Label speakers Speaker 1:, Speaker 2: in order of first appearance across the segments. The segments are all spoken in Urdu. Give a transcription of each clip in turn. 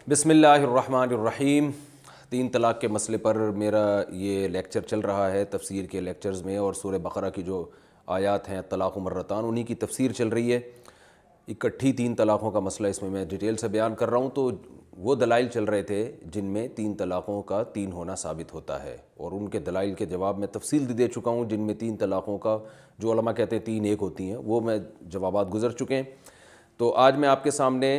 Speaker 1: بسم اللہ الرحمن الرحیم۔ تین طلاق کے مسئلے پر میرا یہ لیکچر چل رہا ہے تفسیر کے لیکچرز میں، اور سورہ بقرہ کی جو آیات ہیں طلاق مرتان انہی کی تفسیر چل رہی ہے۔ اکٹھی تین طلاقوں کا مسئلہ اس میں ڈیٹیل سے بیان کر رہا ہوں۔ تو وہ دلائل چل رہے تھے جن میں تین طلاقوں کا تین ہونا ثابت ہوتا ہے، اور ان کے دلائل کے جواب میں تفصیل دے چکا ہوں۔ جن میں تین طلاقوں کا جو علماء کہتے ہیں تین ایک ہوتی ہیں، وہ میں جوابات گزر چکے ہیں۔ تو آج میں آپ کے سامنے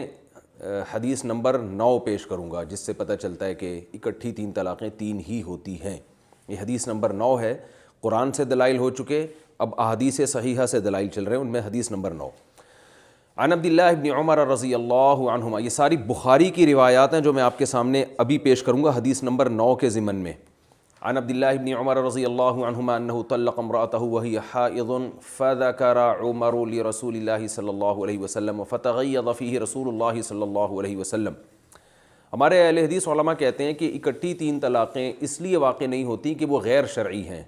Speaker 1: حدیث نمبر 9 پیش کروں گا، جس سے پتہ چلتا ہے کہ اکٹھی تین طلاقیں تین ہی ہوتی ہیں۔ یہ حدیث نمبر 9 ہے۔ قرآن سے دلائل ہو چکے، اب احادیث صحیحہ سے دلائل چل رہے ہیں، ان میں حدیث نمبر 9۔ عن عبداللہ بن عمر رضی اللہ عنہما، یہ ساری بخاری کی روایات ہیں جو میں آپ کے سامنے ابھی پیش کروں گا حدیث نمبر 9 کے ضمن میں۔ عن عبداللہ بن عمر رضی اللہ عنہما انہ طلق امرأته وہی حائض فذکر عمر لرسول اللہ صلی اللہ علیہ وسلم فتغیظ فیہ رسول اللہ صلی اللہ علیہ وسلم۔ ہمارے اہل حدیث علماء کہتے ہیں کہ اکٹھی تین طلاقیں اس لیے واقع نہیں ہوتی کہ وہ غیر شرعی ہیں،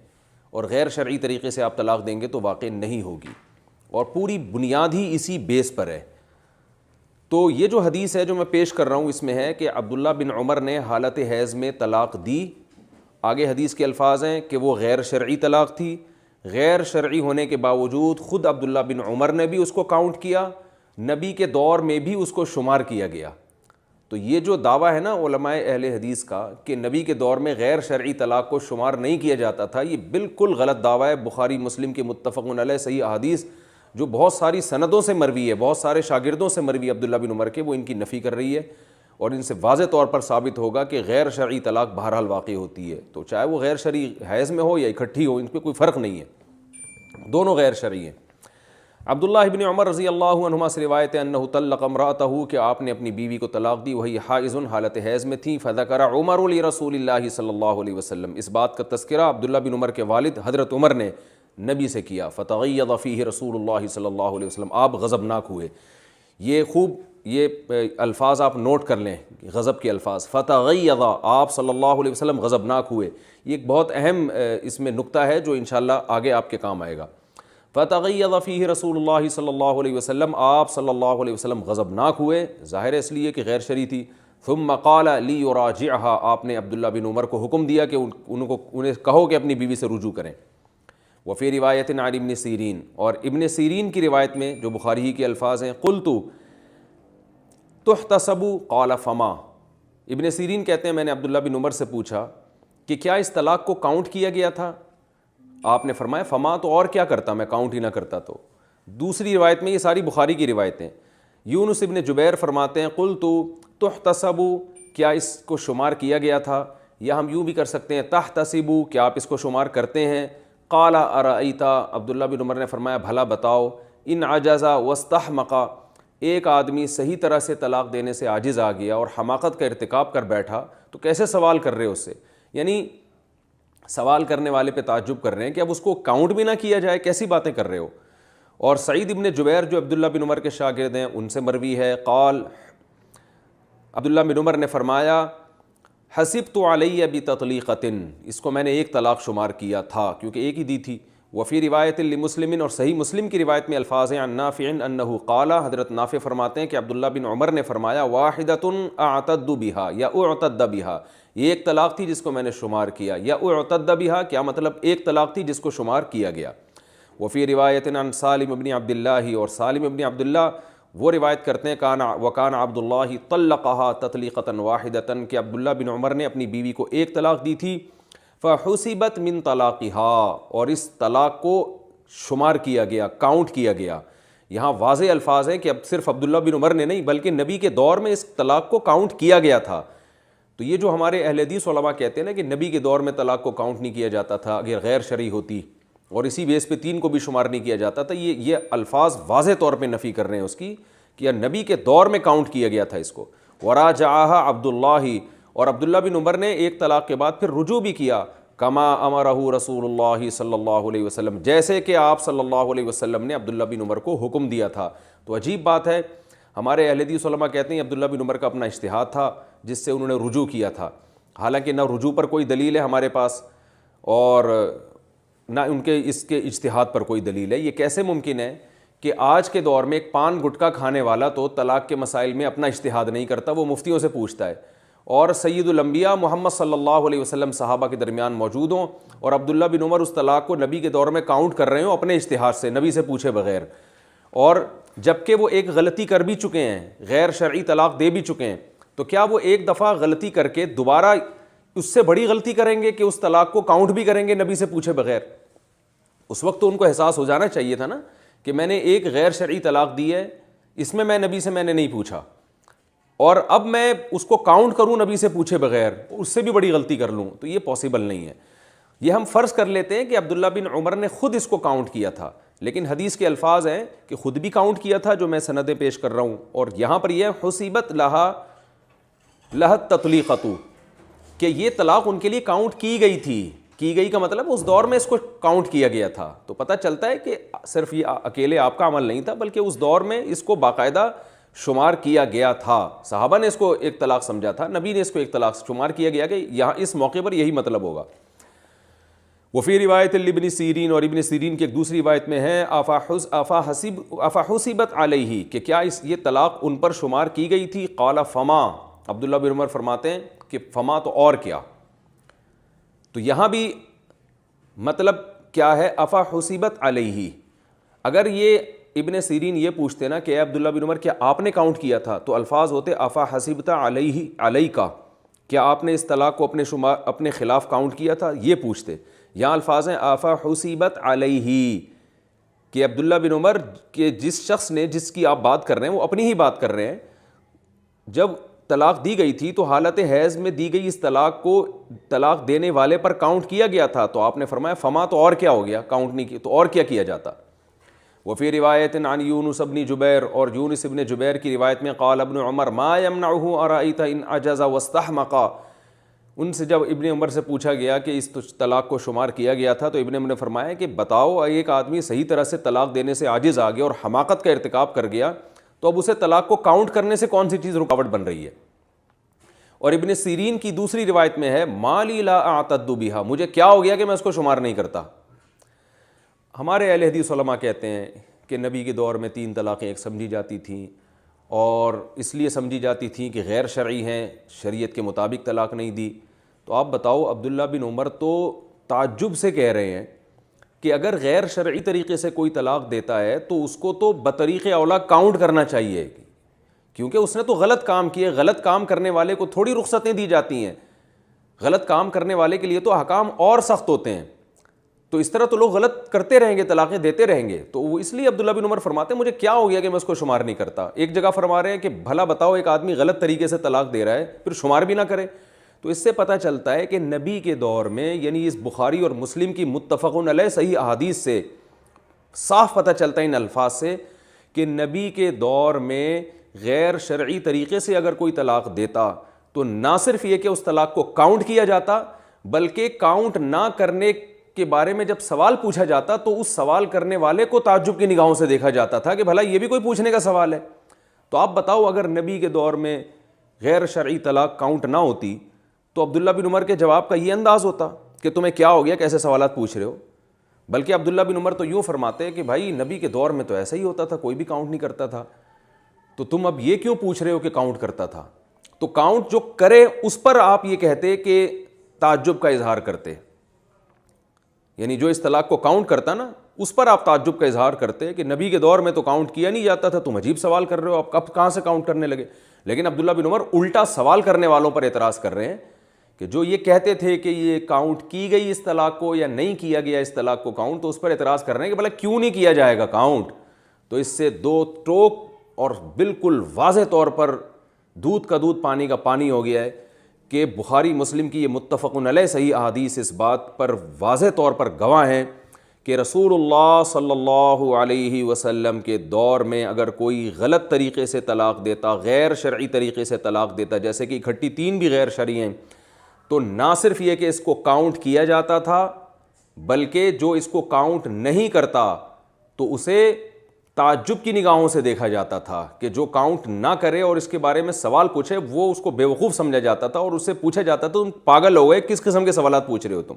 Speaker 1: اور غیر شرعی طریقے سے آپ طلاق دیں گے تو واقع نہیں ہوگی، اور پوری بنیاد ہی اسی بیس پر ہے۔ تو یہ جو حدیث ہے جو میں پیش کر رہا ہوں، اس میں ہے کہ عبداللہ بن عمر نے حالت حیض میں طلاق دی۔ آگے حدیث کے الفاظ ہیں کہ وہ غیر شرعی طلاق تھی، غیر شرعی ہونے کے باوجود خود عبداللہ بن عمر نے بھی اس کو کاؤنٹ کیا، نبی کے دور میں بھی اس کو شمار کیا گیا۔ تو یہ جو دعویٰ ہے نا علماء اہل حدیث کا کہ نبی کے دور میں غیر شرعی طلاق کو شمار نہیں کیا جاتا تھا، یہ بالکل غلط دعویٰ ہے۔ بخاری مسلم کے متفق علیہ صحیح احادیث جو بہت ساری سندوں سے مروی ہے، بہت سارے شاگردوں سے مروی عبداللہ بن عمر کے، وہ ان کی نفی کر رہی ہے، اور ان سے واضح طور پر ثابت ہوگا کہ غیر شرعی طلاق بہرحال واقع ہوتی ہے۔ تو چاہے وہ غیر شرعی حیض میں ہو یا اکٹھی ہو، ان پہ کوئی فرق نہیں ہے، دونوں غیر شرعی ہیں۔ عبداللہ بن عمر رضی اللہ عنہما سے روایت ہے انہ طلق امرأتہ، کہ آپ نے اپنی بیوی کو طلاق دی، وہی حائض، حالت حیض میں تھی، فذکر عمر لرسول اللہ صلی اللہ علیہ وسلم، اس بات کا تذکرہ عبداللہ بن عمر کے والد حضرت عمر نے نبی سے کیا، فتغیظ فیہ رسول اللہ صلی اللہ علیہ وسلم، آپ غضبناک ہوئے۔ یہ خوب یہ الفاظ آپ نوٹ کر لیں، غضب کے الفاظ، فتغیظ، آپ صلی اللہ علیہ وسلم غضبناک ہوئے۔ یہ ایک بہت اہم اس میں نکتہ ہے جو انشاءاللہ آگے آپ کے کام آئے گا۔ فتغیظ فیہ رسول اللہ صلی اللہ علیہ وسلم، آپ صلی اللہ علیہ وسلم غضبناک ہوئے، ظاہر ہے اس لیے کہ غیر شرعی تھی۔ ثم قال لیراجعها، آپ نے عبداللہ بن عمر کو حکم دیا کہ انہیں کہو کہ اپنی بیوی سے رجوع کریں۔ وفی روایت عن ابن سیرین، اور ابن سیرین کی روایت میں جو بخاری ہی کے الفاظ ہیں، قلت تحتسب قال فما، ابن سیرین کہتے ہیں میں نے عبداللہ بن عمر سے پوچھا کہ کیا اس طلاق کو کاؤنٹ کیا گیا تھا؟ آپ نے فرمایا فما، تو اور کیا کرتا، میں کاؤنٹ ہی نہ کرتا تو۔ دوسری روایت میں، یہ ساری بخاری کی روایتیں، یونس ابن جبیر فرماتے ہیں قلت تحتسب، کیا اس کو شمار کیا گیا تھا، یا ہم یوں بھی کر سکتے ہیں تحتسب، کیا آپ اس کو شمار کرتے ہیں؟ قال ارأیت، عبداللہ بن عمر نے فرمایا بھلا بتاؤ، ان عجز واستحمق، ایک آدمی صحیح طرح سے طلاق دینے سے عاجز آ گیا اور حماقت کا ارتکاب کر بیٹھا، تو کیسے سوال کر رہے ہو اس سے؟ یعنی سوال کرنے والے پہ تعجب کر رہے ہیں کہ اب اس کو کاؤنٹ بھی نہ کیا جائے، کیسی باتیں کر رہے ہو؟ اور سعید ابن جبیر جو عبداللہ بن عمر کے شاگرد ہیں، ان سے مروی ہے، قال، عبداللہ بن عمر نے فرمایا حسبت علی بتطلیقۃ، اس کو میں نے ایک طلاق شمار کیا تھا کیونکہ ایک ہی دی تھی۔ وفی روایت لمسلم، اور صحیح مسلم کی روایت میں الفاظ ہیں، عن نافع انہ قال، حضرت نافع فرماتے ہیں کہ عبداللہ بن عمر نے فرمایا واحدۃ اعتد بہا یا اعتد بہا، یہ ایک طلاق تھی جس کو میں نے شمار کیا، یا اعتد بہا کیا مطلب ایک طلاق تھی جس کو شمار کیا گیا۔ وفی روایت عن سالم بن عبداللہ، اور سالم بن عبداللہ وہ روایت کرتے ہیں وکان عبداللہ طلقہا تطلیقۃ واحدۃ، کہ عبداللہ بن عمر نے اپنی بیوی کو ایک طلاق دی تھی، فحسبت من طلاقہا، اور اس طلاق کو شمار کیا گیا، کاؤنٹ کیا گیا۔ یہاں واضح الفاظ ہیں کہ اب صرف عبداللہ بن عمر نے نہیں بلکہ نبی کے دور میں اس طلاق کو کاؤنٹ کیا گیا تھا۔ تو یہ جو ہمارے اہل حدیث علماء کہتے ہیں نا کہ نبی کے دور میں طلاق کو کاؤنٹ نہیں کیا جاتا تھا اگر غیر شرعی ہوتی، اور اسی بیس پہ تین کو بھی شمار نہیں کیا جاتا تھا، یہ الفاظ واضح طور پہ نفی کر رہے ہیں اس کی کہ نبی کے دور میں کاؤنٹ کیا گیا تھا اس کو۔ وراجعها عبداللہ، اور عبداللہ بن عمر نے ایک طلاق کے بعد پھر رجوع بھی کیا، کما امرہ رسول اللہ صلی اللہ علیہ وسلم، جیسے کہ آپ صلی اللہ علیہ وسلم نے عبداللہ بن عمر کو حکم دیا تھا۔ تو عجیب بات ہے، ہمارے اہل حدیث علماء کہتے ہیں عبداللہ بن عمر کا اپنا اجتہاد تھا جس سے انہوں نے رجوع کیا تھا، حالانکہ نہ رجوع پر کوئی دلیل ہے ہمارے پاس اور نہ ان کے اس کے اجتہاد پر کوئی دلیل ہے۔ یہ کیسے ممکن ہے کہ آج کے دور میں ایک پان گٹکا کھانے والا تو طلاق کے مسائل میں اپنا اجتہاد نہیں کرتا، وہ مفتیوں سے پوچھتا ہے، اور سید الانبیاء محمد صلی اللہ علیہ وسلم صحابہ کے درمیان موجود ہوں اور عبداللہ بن عمر اس طلاق کو نبی کے دور میں کاؤنٹ کر رہے ہوں اپنے اجتہاد سے، نبی سے پوچھے بغیر، اور جبکہ وہ ایک غلطی کر بھی چکے ہیں، غیر شرعی طلاق دے بھی چکے ہیں، تو کیا وہ ایک دفعہ غلطی کر کے دوبارہ اس سے بڑی غلطی کریں گے کہ اس طلاق کو کاؤنٹ بھی کریں گے نبی سے پوچھے بغیر؟ اس وقت تو ان کو احساس ہو جانا چاہیے تھا نا کہ میں نے ایک غیر شرعی طلاق دی ہے، اس میں نبی سے میں نے نہیں پوچھا، اور اب میں اس کو کاؤنٹ کروں نبی سے پوچھے بغیر، اس سے بھی بڑی غلطی کر لوں، تو یہ پاسبل نہیں ہے۔ یہ ہم فرض کر لیتے ہیں کہ عبداللہ بن عمر نے خود اس کو کاؤنٹ کیا تھا، لیکن حدیث کے الفاظ ہیں کہ خود بھی کاؤنٹ کیا تھا، جو میں سندیں پیش کر رہا ہوں، اور یہاں پر یہ حسیبت لہت تطلیقۃ، کہ یہ طلاق ان کے لیے کاؤنٹ کی گئی تھی، کی گئی کا مطلب اس دور میں اس کو کاؤنٹ کیا گیا تھا، تو پتہ چلتا ہے کہ صرف یہ اکیلے آپ کا عمل نہیں تھا، بلکہ اس دور میں اس کو باقاعدہ شمار کیا گیا تھا، صحابہ نے اس کو ایک طلاق سمجھا تھا، نبی نے اس کو ایک طلاق شمار کیا گیا، کہ یہاں اس موقع پر یہی مطلب ہوگا۔ وفی روایت لابن سیرین، اور ابن سیرین کی ایک دوسری روایت میں ہے افا حسبت علیہ، کہ کیا یہ طلاق ان پر شمار کی گئی تھی؟ قال فما، عبداللہ بن عمر فرماتے ہیں کہ فما تو اور کیا، تو یہاں بھی مطلب کیا ہے افا حسبت علیہ، اگر یہ ابن سیرین یہ پوچھتے نا کہ اے عبداللہ بن عمر کیا آپ نے کاؤنٹ کیا تھا، تو الفاظ ہوتے افا حسبت علیہ کیا آپ نے اس طلاق کو اپنے خلاف کاؤنٹ کیا تھا، یہ پوچھتے۔ یہاں الفاظ ہیں افا حسبت علیہ، کہ عبداللہ بن عمر کے جس شخص نے، جس کی آپ بات کر رہے ہیں وہ اپنی ہی بات کر رہے ہیں، جب طلاق دی گئی تھی تو حالت حیض میں دی گئی اس طلاق کو طلاق دینے والے پر کاؤنٹ کیا گیا تھا، تو آپ نے فرمایا فما تو اور کیا ہو گیا، کاؤنٹ نہیں کیا تو اور کیا کیا جاتا۔ وفی روایت عن یونس بن جبیر، اور یونس ابن جبیر کی روایت میں قال ابن عمر ما یمنعہ ارأیت ان عجز واستحمق، ان سے جب ابن عمر سے پوچھا گیا کہ اس طلاق کو شمار کیا گیا تھا، تو ابن عمر نے فرمایا کہ بتاؤ ایک آدمی صحیح طرح سے طلاق دینے سے عاجز آ گیا اور حماقت کا ارتکاب کر گیا، تو اب اسے طلاق کو کاؤنٹ کرنے سے کون سی چیز رکاوٹ بن رہی ہے؟ اور ابن سیرین کی دوسری روایت میں ہے ما لی لا اعتد بها، مجھے کیا ہو گیا کہ میں اس کو شمار نہیں کرتا۔ ہمارے اہل حدیث علماء کہتے ہیں کہ نبی کے دور میں 3 طلاقیں ایک سمجھی جاتی تھیں، اور اس لیے سمجھی جاتی تھیں کہ غیر شرعی ہیں، شریعت کے مطابق طلاق نہیں دی۔ تو آپ بتاؤ، عبداللہ بن عمر تو تعجب سے کہہ رہے ہیں کہ اگر غیر شرعی طریقے سے کوئی طلاق دیتا ہے تو اس کو تو بطریق اولا کاؤنٹ کرنا چاہیے، کیونکہ اس نے تو غلط کام کیے، غلط کام کرنے والے کو تھوڑی رخصتیں دی جاتی ہیں، غلط کام کرنے والے کے لیے تو احکام اور سخت ہوتے ہیں، تو اس طرح تو لوگ غلط کرتے رہیں گے، طلاقیں دیتے رہیں گے، تو وہ اس لیے عبداللہ بن عمر فرماتے ہیں مجھے کیا ہو گیا کہ میں اس کو شمار نہیں کرتا۔ ایک جگہ فرما رہے ہیں کہ بھلا بتاؤ ایک آدمی غلط طریقے سے طلاق دے رہا ہے پھر شمار بھی نہ کرے، تو اس سے پتہ چلتا ہے کہ نبی کے دور میں، یعنی اس بخاری اور مسلم کی متفق علیہ صحیح احادیث سے صاف پتہ چلتا ہے ان الفاظ سے کہ نبی کے دور میں غیر شرعی طریقے سے اگر کوئی طلاق دیتا تو نہ صرف یہ کہ اس طلاق کو کاؤنٹ کیا جاتا، بلکہ کاؤنٹ نہ کرنے کے بارے میں جب سوال پوچھا جاتا تو اس سوال کرنے والے کو تعجب کی نگاہوں سے دیکھا جاتا تھا کہ بھلا یہ بھی کوئی پوچھنے کا سوال ہے۔ تو آپ بتاؤ اگر نبی کے دور میں غیر شرعی طلاق کاؤنٹ نہ ہوتی تو عبداللہ بن عمر کے جواب کا یہ انداز ہوتا کہ تمہیں کیا ہو گیا، کیسے سوالات پوچھ رہے ہو؟ بلکہ عبداللہ بن عمر تو یوں فرماتے کہ بھائی نبی کے دور میں تو ایسا ہی ہوتا تھا، کوئی بھی کاؤنٹ نہیں کرتا تھا، تو تم اب یہ کیوں پوچھ رہے ہو کہ کاؤنٹ کرتا تھا؟ تو کاؤنٹ جو کرے اس پر آپ یہ کہتے کہ تعجب کا اظہار کرتے، یعنی جو اس طلاق کو کاؤنٹ کرتا نا اس پر آپ تعجب کا اظہار کرتے کہ نبی کے دور میں تو کاؤنٹ کیا نہیں جاتا تھا، تم عجیب سوال کر رہے ہو، آپ کب کہاں سے کاؤنٹ کرنے لگے؟ لیکن عبداللہ بن عمر الٹا سوال کرنے والوں پر اعتراض کر رہے ہیں کہ جو یہ کہتے تھے کہ یہ کاؤنٹ کی گئی اس طلاق کو یا نہیں کیا گیا اس طلاق کو کاؤنٹ، تو اس پر اعتراض کر رہے ہیں کہ بھلا کیوں نہیں کیا جائے گا کاؤنٹ؟ تو اس سے دو ٹوک اور بالکل واضح طور پر دودھ کا دودھ پانی کا پانی ہو گیا ہے کہ بخاری مسلم کی یہ متفق علیہ صحیح احادیث اس بات پر واضح طور پر گواہ ہیں کہ رسول اللہ صلی اللہ علیہ وسلم کے دور میں اگر کوئی غلط طریقے سے طلاق دیتا، غیر شرعی طریقے سے طلاق دیتا، جیسے کہ اکٹھی 3 بھی غیر شرعی ہیں، تو نہ صرف یہ کہ اس کو کاؤنٹ کیا جاتا تھا، بلکہ جو اس کو کاؤنٹ نہیں کرتا تو اسے تعجب کی نگاہوں سے دیکھا جاتا تھا کہ جو کاؤنٹ نہ کرے اور اس کے بارے میں سوال پوچھے وہ اس کو بیوقوف سمجھا جاتا تھا، اور اس سے پوچھا جاتا تھا تم پاگل ہو گئے، کس قسم کے سوالات پوچھ رہے ہو تم؟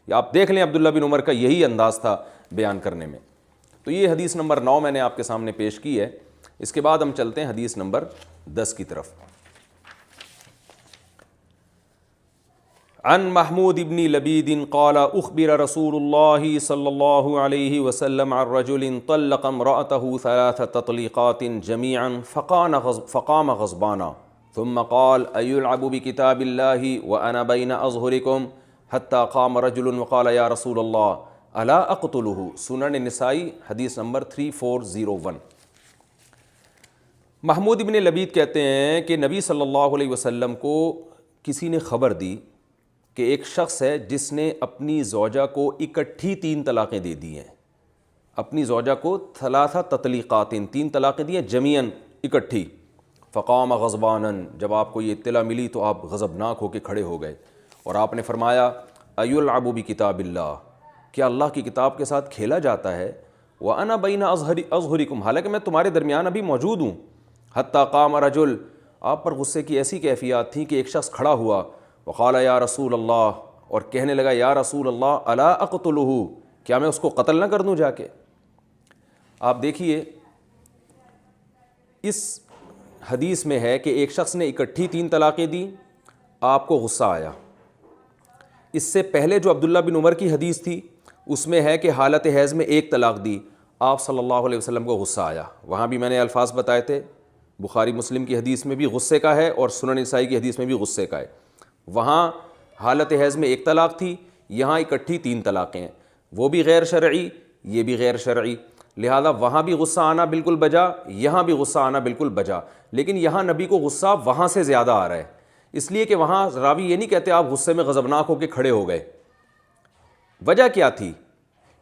Speaker 1: آپ دیکھ لیں عبداللہ بن عمر کا یہی انداز تھا بیان کرنے میں۔ تو یہ حدیث نمبر 9 میں نے آپ کے سامنے پیش کی ہے. اس کے بعد ہم چلتے ہیں حدیث نمبر 10 کی طرف. عن محمود بن لبید قال اخبر رسول اللہ صلی اللہ علیہ وسلم عن رجل طلق امرأته 3 تطلیقات جميعا فقام غضبانا ثم قال أيلعب بكتاب الله وأنا بين أظهركم حتى قام رجل وقال يا رسول الله ألا أقتله. سنن نسائی حدیث نمبر 3401. محمود بن لبید کہتے ہیں کہ نبی صلی اللہ علیہ وسلم کو کسی نے خبر دی کہ ایک شخص ہے جس نے اپنی زوجہ کو اکٹھی 3 طلاقیں دے دی ہیں. اپنی زوجہ کو 3 تطلیقات 3 طلاقیں دی ہیں جمیعاً اکٹھی. فقام غضبانا، جب آپ کو یہ اطلاع ملی تو آپ غضبناک ہو کے کھڑے ہو گئے اور آپ نے فرمایا ایلعب بکتاب اللہ، کیا اللہ کی کتاب کے ساتھ کھیلا جاتا ہے؟ وانا بین اظہرکم، حالانکہ میں تمہارے درمیان ابھی موجود ہوں. حتی قام رجل، آپ پر غصے کی ایسی کیفیات تھیں کہ ایک شخص کھڑا ہوا وقال یا رسول اللہ، اور کہنے لگا یا رسول اللہ الا اقتلہ، کیا میں اس کو قتل نہ کر دوں جا کے. آپ دیکھیے اس حدیث میں ہے کہ ایک شخص نے اکٹھی 3 طلاقیں دی، آپ کو غصہ آیا. اس سے پہلے جو عبداللہ بن عمر کی حدیث تھی اس میں ہے کہ حالت حیض میں 1 طلاق دی، آپ صلی اللہ علیہ وسلم کو غصہ آیا. وہاں بھی میں نے الفاظ بتائے تھے، بخاری مسلم کی حدیث میں بھی غصے کا ہے اور سنن نسائی کی حدیث میں بھی غصے کا ہے. وہاں حالت حیض میں 1 طلاق تھی، یہاں اکٹھی 3 طلاقیں ہیں، وہ بھی غیر شرعی، یہ بھی غیر شرعی. لہذا وہاں بھی غصہ آنا بالکل بجا، یہاں بھی غصہ آنا بالکل بجا. لیکن یہاں نبی کو غصہ وہاں سے زیادہ آ رہا ہے، اس لیے کہ وہاں راوی یہ نہیں کہتے آپ غصے میں غضبناک ہو کے کھڑے ہو گئے. وجہ کیا تھی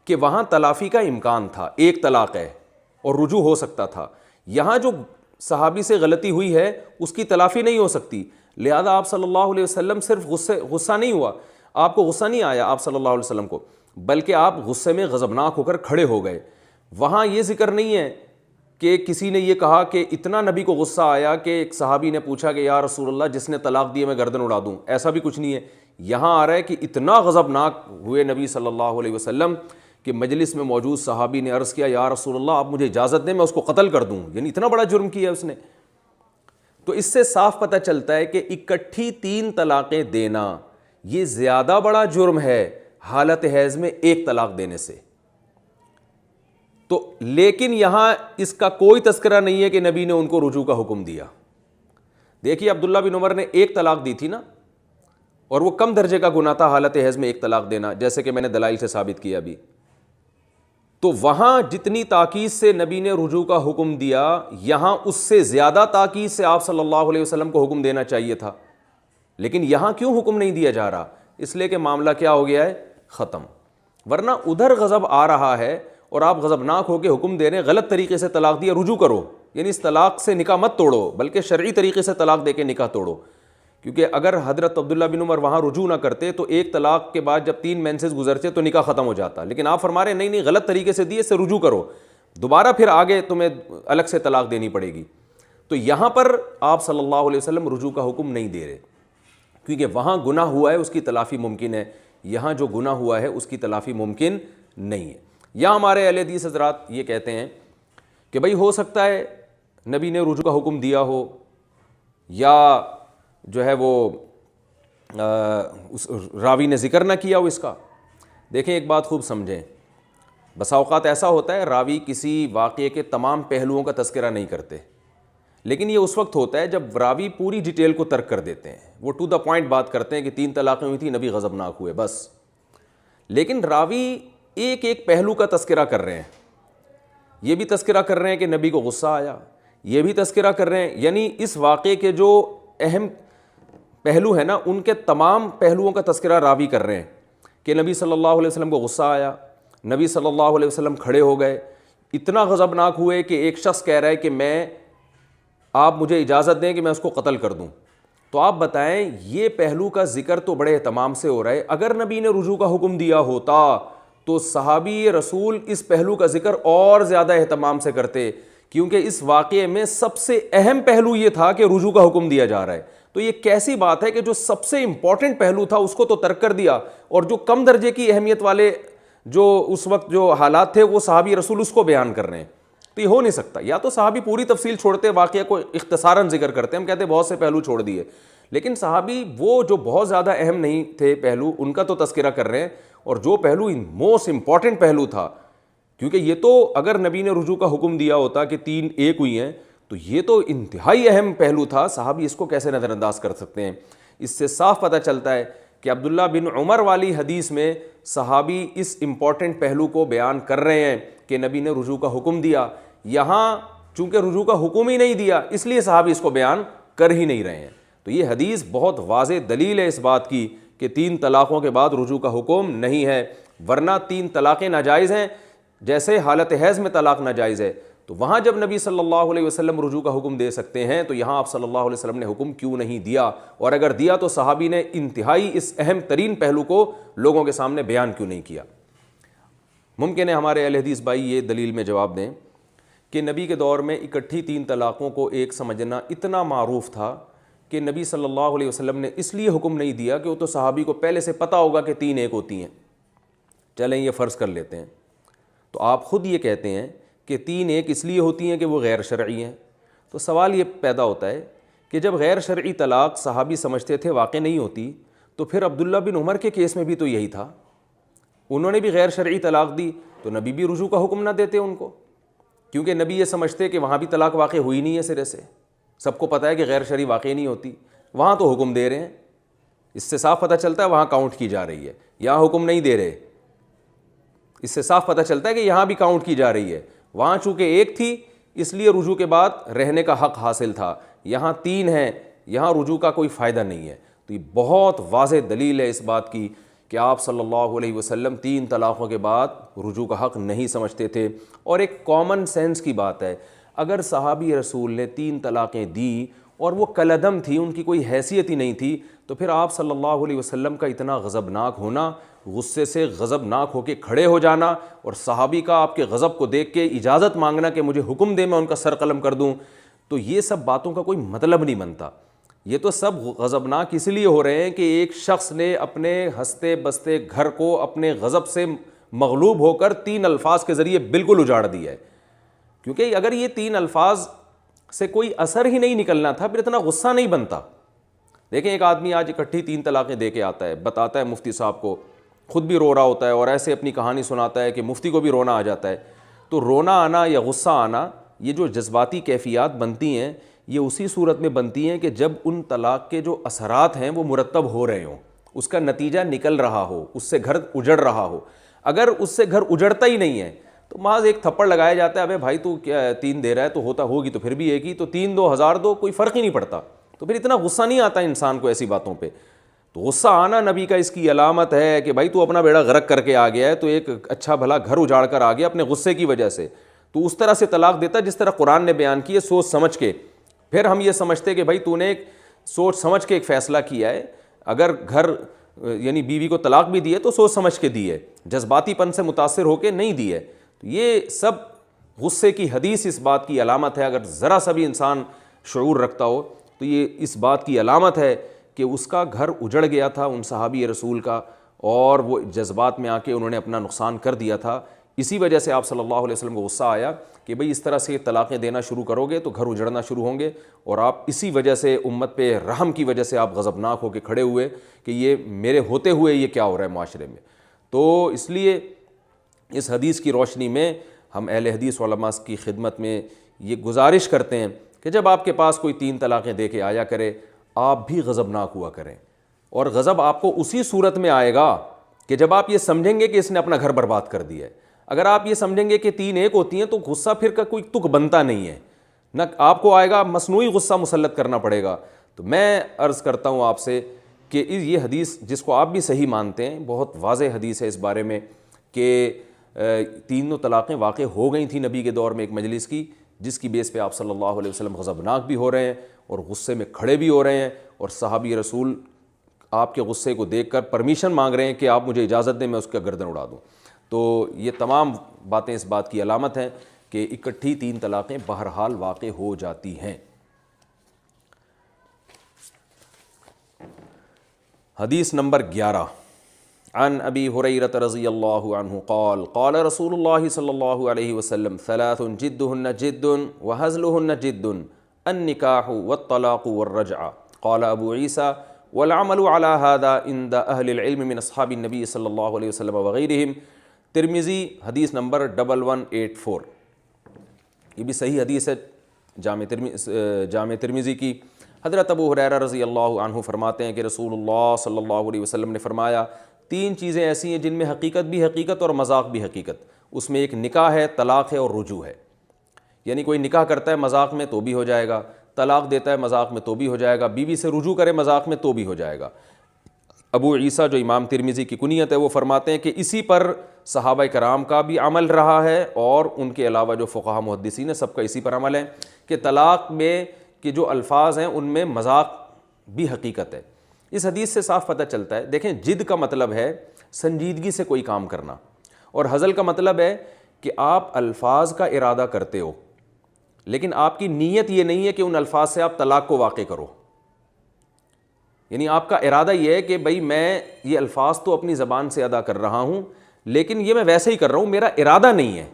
Speaker 1: کہ وہاں تلافی کا امکان تھا، 1 طلاق ہے اور رجوع ہو سکتا تھا. یہاں جو صحابی سے غلطی ہوئی ہے اس کی تلافی نہیں ہو سکتی. لہذا آپ صلی اللہ علیہ وسلم صرف غصہ نہیں ہوا، آپ کو غصہ نہیں آیا آپ صلی اللہ علیہ وسلم کو، بلکہ آپ غصے میں غضبناک ہو کر کھڑے ہو گئے. وہاں یہ ذکر نہیں ہے کہ کسی نے یہ کہا کہ اتنا نبی کو غصہ آیا کہ ایک صحابی نے پوچھا کہ یا رسول اللہ جس نے طلاق دی میں گردن اڑا دوں، ایسا بھی کچھ نہیں ہے. یہاں آ رہا ہے کہ اتنا غضبناک ہوئے نبی صلی اللہ علیہ وسلم کہ مجلس میں موجود صحابی نے عرض کیا یا رسول اللہ آپ مجھے اجازت دیں میں اس کو قتل کر دوں. یعنی اتنا بڑا جرم کیا اس نے. تو اس سے صاف پتہ چلتا ہے کہ اکٹھی 3 طلاقیں دینا یہ زیادہ بڑا جرم ہے حالت حیض میں 1 طلاق دینے سے. تو لیکن یہاں اس کا کوئی تذکرہ نہیں ہے کہ نبی نے ان کو رجوع کا حکم دیا. دیکھیے عبداللہ بن عمر نے 1 طلاق دی تھی نا، اور وہ کم درجے کا گناہ تھا حالت حیض میں 1 طلاق دینا، جیسے کہ میں نے دلائل سے ثابت کیا ابھی. تو وہاں جتنی تاکید سے نبی نے رجوع کا حکم دیا، یہاں اس سے زیادہ تاکید سے آپ صلی اللہ علیہ وسلم کو حکم دینا چاہیے تھا. لیکن یہاں کیوں حکم نہیں دیا جا رہا؟ اس لیے کہ معاملہ کیا ہو گیا ہے، ختم. ورنہ ادھر غضب آ رہا ہے اور آپ غضبناک ہو کے حکم دے رہے ہیں غلط طریقے سے طلاق دیا، رجوع کرو. یعنی اس طلاق سے نکاح مت توڑو بلکہ شرعی طریقے سے طلاق دے کے نکاح توڑو. کیونکہ اگر حضرت عبداللہ بن عمر وہاں رجوع نہ کرتے تو 1 طلاق کے بعد جب 3 مینسز گزرتے تو نکاح ختم ہو جاتا. لیکن آپ فرما رہے ہیں نہیں غلط طریقے سے دیے، اس سے رجوع کرو، دوبارہ پھر آگے تمہیں الگ سے طلاق دینی پڑے گی. تو یہاں پر آپ صلی اللہ علیہ وسلم رجوع کا حکم نہیں دے رہے، کیونکہ وہاں گناہ ہوا ہے اس کی تلافی ممکن ہے، یہاں جو گناہ ہوا ہے اس کی تلافی ممکن نہیں ہے. یا ہمارے اہل حدیث حضرات یہ کہتے ہیں کہ بھئی ہو سکتا ہے نبی نے رجوع کا حکم دیا ہو، یا جو ہے وہ اس راوی نے ذکر نہ کیا ہو اس کا. دیکھیں ایک بات خوب سمجھیں، بسا اوقات ایسا ہوتا ہے راوی کسی واقعے کے تمام پہلوؤں کا تذکرہ نہیں کرتے، لیکن یہ اس وقت ہوتا ہے جب راوی پوری ڈیٹیل کو ترک کر دیتے ہیں، وہ ٹو دا پوائنٹ بات کرتے ہیں کہ 3 طلاقیں ہوئی تھیں نبی غضبناک ہوئے بس. لیکن راوی ایک پہلو کا تذکرہ کر رہے ہیں، یہ بھی تذکرہ کر رہے ہیں کہ نبی کو غصہ آیا، یہ بھی تذکرہ کر رہے ہیں، یعنی اس واقعے کے جو اہم پہلو ہے نا ان کے تمام پہلوؤں کا تذکرہ راوی کر رہے ہیں کہ نبی صلی اللہ علیہ وسلم کو غصہ آیا، نبی صلی اللہ علیہ وسلم کھڑے ہو گئے، اتنا غضبناک ہوئے کہ ایک شخص کہہ رہا ہے کہ آپ مجھے اجازت دیں کہ میں اس کو قتل کر دوں. تو آپ بتائیں یہ پہلو کا ذکر تو بڑے اہتمام سے ہو رہا ہے. اگر نبی نے رجوع کا حکم دیا ہوتا تو صحابی رسول اس پہلو کا ذکر اور زیادہ اہتمام سے کرتے، کیونکہ اس واقعے میں سب سے اہم پہلو یہ تھا کہ رجوع کا حکم دیا جا رہا ہے. تو یہ کیسی بات ہے کہ جو سب سے امپورٹنٹ پہلو تھا اس کو تو ترک کر دیا، اور جو کم درجے کی اہمیت والے جو اس وقت جو حالات تھے وہ صحابی رسول اس کو بیان کر رہے ہیں، تو یہ ہو نہیں سکتا. یا تو صحابی پوری تفصیل چھوڑتے، واقعہ کو اختصاراً ذکر کرتے، ہم کہتے ہیں بہت سے پہلو چھوڑ دیے، لیکن صحابی وہ جو بہت زیادہ اہم نہیں تھے پہلو ان کا تو تذکرہ کر رہے ہیں، اور جو پہلو موسٹ امپورٹنٹ پہلو تھا، کیونکہ یہ تو اگر نبی نے رجوع کا حکم دیا ہوتا کہ 3 ایک ہوئی ہیں تو یہ تو انتہائی اہم پہلو تھا، صحابی اس کو کیسے نظر انداز کر سکتے ہیں؟ اس سے صاف پتہ چلتا ہے کہ عبداللہ بن عمر والی حدیث میں صحابی اس امپورٹنٹ پہلو کو بیان کر رہے ہیں کہ نبی نے رجوع کا حکم دیا. یہاں چونکہ رجوع کا حکم ہی نہیں دیا اس لیے صحابی اس کو بیان کر ہی نہیں رہے ہیں. تو یہ حدیث بہت واضح دلیل ہے اس بات کی کہ 3 طلاقوں کے بعد رجوع کا حکم نہیں ہے، ورنہ 3 طلاقیں ناجائز ہیں. جیسے حالت حیض میں طلاق ناجائز ہے، تو وہاں جب نبی صلی اللہ علیہ وسلم رجوع کا حکم دے سکتے ہیں تو یہاں آپ صلی اللہ علیہ وسلم نے حکم کیوں نہیں دیا؟ اور اگر دیا تو صحابی نے انتہائی اس اہم ترین پہلو کو لوگوں کے سامنے بیان کیوں نہیں کیا؟ ممکن ہے ہمارے اہل حدیث بھائی یہ دلیل میں جواب دیں کہ نبی کے دور میں اکٹھی 3 طلاقوں کو ایک سمجھنا اتنا معروف تھا کہ نبی صلی اللہ علیہ وسلم نے اس لیے حکم نہیں دیا کہ وہ تو صحابی کو پہلے سے پتہ ہوگا کہ 3 ایک ہوتی ہیں. چلیں یہ فرض کر لیتے ہیں، تو آپ خود یہ کہتے ہیں کہ 3 ایک اس لیے ہوتی ہیں کہ وہ غیر شرعی ہیں. تو سوال یہ پیدا ہوتا ہے کہ جب غیر شرعی طلاق صحابی سمجھتے تھے واقع نہیں ہوتی، تو پھر عبداللہ بن عمر کے کیس میں بھی تو یہی تھا، انہوں نے بھی غیر شرعی طلاق دی تو نبی بھی رجوع کا حکم نہ دیتے ان کو، کیونکہ نبی یہ سمجھتے کہ وہاں بھی طلاق واقع ہوئی نہیں ہے سرے سے، سب کو پتہ ہے کہ غیر شرعی واقع نہیں ہوتی، وہاں تو حکم دے رہے ہیں. اس سے صاف پتہ چلتا ہے وہاں کاؤنٹ کی جا رہی ہے، یہاں حکم نہیں دے رہے. اس سے صاف پتہ چلتا ہے کہ یہاں بھی کاؤنٹ کی جا رہی ہے، وہاں چونکہ ایک تھی اس لیے رجوع کے بعد رہنے کا حق حاصل تھا، یہاں 3 ہیں، یہاں رجوع کا کوئی فائدہ نہیں ہے. تو یہ بہت واضح دلیل ہے اس بات کی کہ آپ صلی اللہ علیہ وسلم 3 طلاقوں کے بعد رجوع کا حق نہیں سمجھتے تھے. اور ایک کامن سینس کی بات ہے، اگر صحابی رسول نے 3 طلاقیں دی اور وہ کلعدم تھی، ان کی کوئی حیثیت ہی نہیں تھی، تو پھر آپ صلی اللہ علیہ وسلم کا اتنا غضبناک ہونا، غصے سے غضبناک ہو کے کھڑے ہو جانا اور صحابی کا آپ کے غضب کو دیکھ کے اجازت مانگنا کہ مجھے حکم دے میں ان کا سر قلم کر دوں، تو یہ سب باتوں کا کوئی مطلب نہیں بنتا. یہ تو سب غضبناک اس لیے ہو رہے ہیں کہ ایک شخص نے اپنے ہنستے بستے گھر کو اپنے غضب سے مغلوب ہو کر 3 الفاظ کے ذریعے بالکل اجاڑ دیا ہے. کیونکہ اگر یہ 3 الفاظ سے کوئی اثر ہی نہیں نکلنا تھا پھر اتنا غصہ نہیں بنتا. دیکھیں ایک آدمی آج اکٹھی 3 طلاقیں دے کے آتا ہے، بتاتا ہے مفتی صاحب کو، خود بھی رو رہا ہوتا ہے اور ایسے اپنی کہانی سناتا ہے کہ مفتی کو بھی رونا آ جاتا ہے. تو رونا آنا یا غصہ آنا، یہ جو جذباتی کیفیات بنتی ہیں یہ اسی صورت میں بنتی ہیں کہ جب ان طلاق کے جو اثرات ہیں وہ مرتب ہو رہے ہوں، اس کا نتیجہ نکل رہا ہو، اس سے گھر اجڑ رہا ہو. اگر اس سے گھر اجڑتا ہی نہیں ہے تو محض ایک تھپڑ لگایا جاتا ہے، ابے بھائی تو کیا 3 دے رہا ہے تو ہوتا ہوگی تو پھر بھی ایک ہی، تو 3 دو 1000 دو، کوئی فرق ہی نہیں پڑتا. تو پھر اتنا غصہ نہیں آتا انسان کو ایسی باتوں پہ. تو غصہ آنا نبی کا اس کی علامت ہے کہ بھائی تو اپنا بیڑا غرق کر کے آ گیا ہے، تو ایک اچھا بھلا گھر اجاڑ کر آ گیا اپنے غصے کی وجہ سے. تو اس طرح سے طلاق دیتا جس طرح قرآن نے بیان کی ہے، سوچ سمجھ کے. پھر ہم یہ سمجھتے کہ بھائی تو نے ایک سوچ سمجھ کے ایک فیصلہ کیا ہے، اگر گھر یعنی بیوی کو طلاق بھی دی ہے تو سوچ سمجھ کے دی ہے، جذباتی پن سے متاثر ہو کے نہیں دی ہے. تو یہ سب غصے کی حدیث اس بات کی علامت ہے. اگر ذرا سا بھی انسان شعور رکھتا ہو تو یہ اس بات کی علامت ہے کہ اس کا گھر اجڑ گیا تھا ان صحابی رسول کا، اور وہ جذبات میں آ کے انہوں نے اپنا نقصان کر دیا تھا. اسی وجہ سے آپ صلی اللہ علیہ وسلم کو غصہ آیا کہ بھئی اس طرح سے طلاقیں دینا شروع کرو گے تو گھر اجڑنا شروع ہوں گے. اور آپ اسی وجہ سے امت پہ رحم کی وجہ سے آپ غضبناک ہو کے کھڑے ہوئے کہ یہ میرے ہوتے ہوئے یہ کیا ہو رہا ہے معاشرے میں. تو اس لیے اس حدیث کی روشنی میں ہم اہل حدیث علماء کی خدمت میں یہ گزارش کرتے ہیں کہ جب آپ کے پاس کوئی 3 طلاقیں دے کے آیا کرے آپ بھی غضبناک ہوا کریں. اور غضب آپ کو اسی صورت میں آئے گا کہ جب آپ یہ سمجھیں گے کہ اس نے اپنا گھر برباد کر دیا ہے. اگر آپ یہ سمجھیں گے کہ 3 ایک ہوتی ہیں تو غصہ پھر کا کوئی تک بنتا نہیں ہے، نہ آپ کو آئے گا، مصنوعی غصہ مسلط کرنا پڑے گا. تو میں عرض کرتا ہوں آپ سے کہ یہ حدیث جس کو آپ بھی صحیح مانتے ہیں، بہت واضح حدیث ہے اس بارے میں کہ 3 طلاقیں واقع ہو گئی تھیں نبی کے دور میں ایک مجلس کی، جس کی بیس پہ آپ صلی اللہ علیہ وسلم غضبناک بھی ہو رہے ہیں اور غصے میں کھڑے بھی ہو رہے ہیں، اور صحابی رسول آپ کے غصے کو دیکھ کر پرمیشن مانگ رہے ہیں کہ آپ مجھے اجازت دیں میں اس کا گردن اڑا دوں. تو یہ تمام باتیں اس بات کی علامت ہیں کہ اکٹھی 3 طلاقیں بہرحال واقع ہو جاتی ہیں. حدیث نمبر 11 عن ابی ہریرہ رضی اللہ عنہ قال قال رسول اللہ صلی اللہ علیہ وسلم ثلاث جدہن جد وہزلہن جد النکاح والطلاق والرجعہ قال ابو عیسیٰ والعمل على هذا عند اہل العلم من اصحاب النبی صلی اللہ علیہ وسلم وغیرہم. ترمذی حدیث نمبر 1184. یہ بھی صحیح حدیث ہے جامع ترمذی کی. حضرت ابو ہریرہ رضی اللہ عنہ فرماتے ہیں کہ رسول اللہ صلی اللہ علیہ وسلم نے فرمایا تین چیزیں ایسی ہیں جن میں حقیقت بھی حقیقت اور مذاق بھی حقیقت. اس میں ایک نکاح ہے، طلاق ہے اور رجوع ہے. یعنی کوئی نکاح کرتا ہے مذاق میں تو بھی ہو جائے گا، طلاق دیتا ہے مذاق میں تو بھی ہو جائے گا، بیوی سے رجوع کرے مذاق میں تو بھی ہو جائے گا. ابو عیسیٰ جو امام ترمذی کی کنیت ہے وہ فرماتے ہیں کہ اسی پر صحابہ کرام کا بھی عمل رہا ہے اور ان کے علاوہ جو فقہاء محدثین ہیں سب کا اسی پر عمل ہے کہ طلاق میں کہ جو الفاظ ہیں ان میں مذاق بھی حقیقت ہے. اس حدیث سے صاف پتہ چلتا ہے، دیکھیں جد کا مطلب ہے سنجیدگی سے کوئی کام کرنا، اور ہزل کا مطلب ہے کہ آپ الفاظ کا ارادہ کرتے ہو لیکن آپ کی نیت یہ نہیں ہے کہ ان الفاظ سے آپ طلاق کو واقع کرو. یعنی آپ کا ارادہ یہ ہے کہ بھئی میں یہ الفاظ تو اپنی زبان سے ادا کر رہا ہوں لیکن یہ میں ویسے ہی کر رہا ہوں، میرا ارادہ نہیں ہے.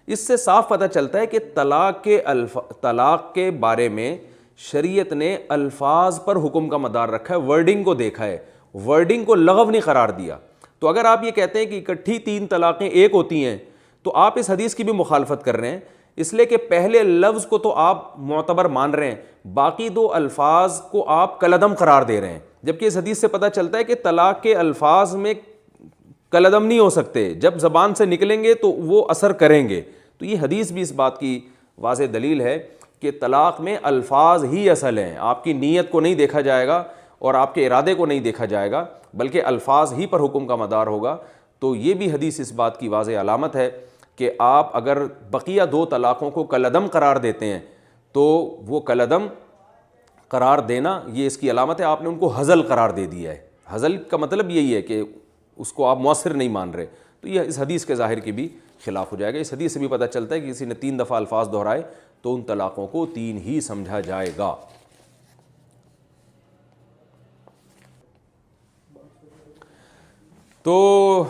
Speaker 1: اس سے صاف پتہ چلتا ہے کہ طلاق کے بارے میں شریعت نے الفاظ پر حکم کا مدار رکھا ہے، ورڈنگ کو دیکھا ہے، ورڈنگ کو لغو نہیں قرار دیا. تو اگر آپ یہ کہتے ہیں کہ اکٹھی 3 طلاقیں ایک ہوتی ہیں تو آپ اس حدیث کی بھی مخالفت کر رہے ہیں، اس لیے کہ پہلے لفظ کو تو آپ معتبر مان رہے ہیں، باقی 2 الفاظ کو آپ کالعدم قرار دے رہے ہیں. جبکہ اس حدیث سے پتہ چلتا ہے کہ طلاق کے الفاظ میں کالعدم نہیں ہو سکتے، جب زبان سے نکلیں گے تو وہ اثر کریں گے. تو یہ حدیث بھی اس بات کی واضح دلیل ہے کہ طلاق میں الفاظ ہی اصل ہیں، آپ کی نیت کو نہیں دیکھا جائے گا اور آپ کے ارادے کو نہیں دیکھا جائے گا بلکہ الفاظ ہی پر حکم کا مدار ہوگا. تو یہ بھی حدیث اس بات کی واضح علامت ہے کہ آپ اگر بقیہ 2 طلاقوں کو کالعدم قرار دیتے ہیں تو وہ کالعدم قرار دینا یہ اس کی علامت ہے، آپ نے ان کو ہزل قرار دے دیا ہے. ہزل کا مطلب یہی ہے کہ اس کو آپ مؤثر نہیں مان رہے. تو یہ اس حدیث کے ظاہر کی بھی خلاف ہو جائے گا. اس حدیث سے بھی پتہ چلتا ہے کہ کسی نے 3 دفعہ الفاظ دہرائے تو ان طلاقوں کو 3 ہی سمجھا جائے گا. تو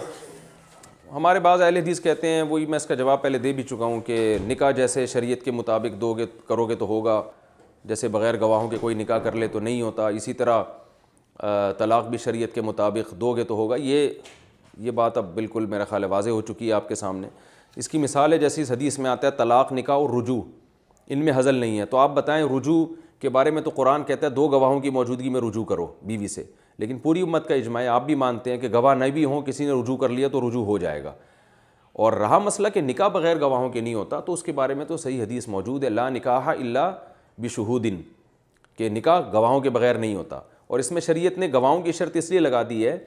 Speaker 1: ہمارے بعض اہل حدیث کہتے ہیں، وہی میں اس کا جواب پہلے دے بھی چکا ہوں کہ نکاح جیسے شریعت کے مطابق کرو گے تو ہوگا، جیسے بغیر گواہوں کے کوئی نکاح کر لے تو نہیں ہوتا، اسی طرح طلاق بھی شریعت کے مطابق دو گے تو ہوگا. یہ بات اب بالکل میرا خیال ہے واضح ہو چکی ہے آپ کے سامنے. اس کی مثال ہے جیسے اس حدیث میں آتا ہے طلاق، نکاح اور رجوع، ان میں ہزل نہیں ہے. تو آپ بتائیں رجوع کے بارے میں تو قرآن کہتا ہے 2 گواہوں کی موجودگی میں رجوع کرو بیوی سے، لیکن پوری امت کا اجماع ہے، آپ بھی مانتے ہیں کہ گواہ نہیں بھی ہوں، کسی نے رجوع کر لیا تو رجوع ہو جائے گا. اور رہا مسئلہ کہ نکاح بغیر گواہوں کے نہیں ہوتا، تو اس کے بارے میں تو صحیح حدیث موجود ہے، لا نکاح الا بشہود، کہ نکاح گواہوں کے بغیر نہیں ہوتا. اور اس میں شریعت نے گواہوں کی شرط اس لیے لگا دی ہے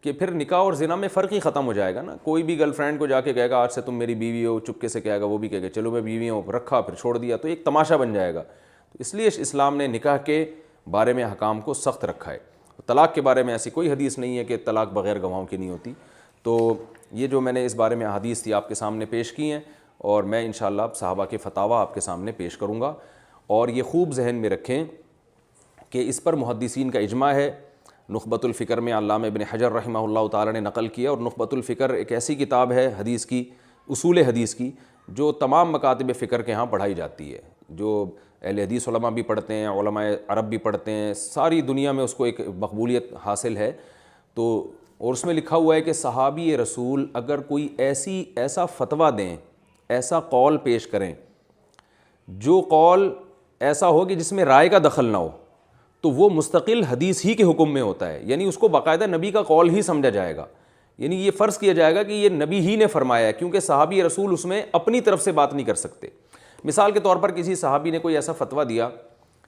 Speaker 1: کہ پھر نکاح اور زنا میں فرق ہی ختم ہو جائے گا نا. کوئی بھی گرل فرینڈ کو جا کے کہے گا آج سے تم میری بیوی ہو، چپکے سے کہے گا، وہ بھی کہے گا چلو میں بیوی ہوں، رکھا پھر چھوڑ دیا، تو ایک تماشا بن جائے گا. تو اس لیے اسلام نے نکاح کے بارے میں احکام کو سخت رکھا ہے. طلاق کے بارے میں ایسی کوئی حدیث نہیں ہے کہ طلاق بغیر گواہوں کی نہیں ہوتی. تو یہ جو میں نے اس بارے میں احادیث تھی آپ کے سامنے پیش کی ہیں، اور میں انشاءاللہ صحابہ کے فتاویٰ آپ کے سامنے پیش کروں گا. اور یہ خوب ذہن میں رکھیں کہ اس پر محدثین کا اجماع ہے. نخبۃ الفکر میں علامہ ابن حجر رحمہ اللہ تعالی نے نقل کیا، اور نخبۃ الفکر ایک ایسی کتاب ہے حدیث کی، اصول حدیث کی، جو تمام مکاتب فکر کے ہاں پڑھائی جاتی ہے، جو اہل حدیث علماء بھی پڑھتے ہیں، علماء عرب بھی پڑھتے ہیں، ساری دنیا میں اس کو ایک مقبولیت حاصل ہے. تو اور اس میں لکھا ہوا ہے کہ صحابی رسول اگر کوئی ایسا فتویٰ دیں، ایسا قول پیش کریں جو قول ایسا ہو کہ جس میں رائے کا دخل نہ ہو، تو وہ مستقل حدیث ہی کے حکم میں ہوتا ہے. یعنی اس کو باقاعدہ نبی کا قول ہی سمجھا جائے گا، یعنی یہ فرض کیا جائے گا کہ یہ نبی ہی نے فرمایا ہے، کیونکہ صحابی رسول اس میں اپنی طرف سے بات نہیں کر سکتے. مثال کے طور پر کسی صحابی نے کوئی ایسا فتویٰ دیا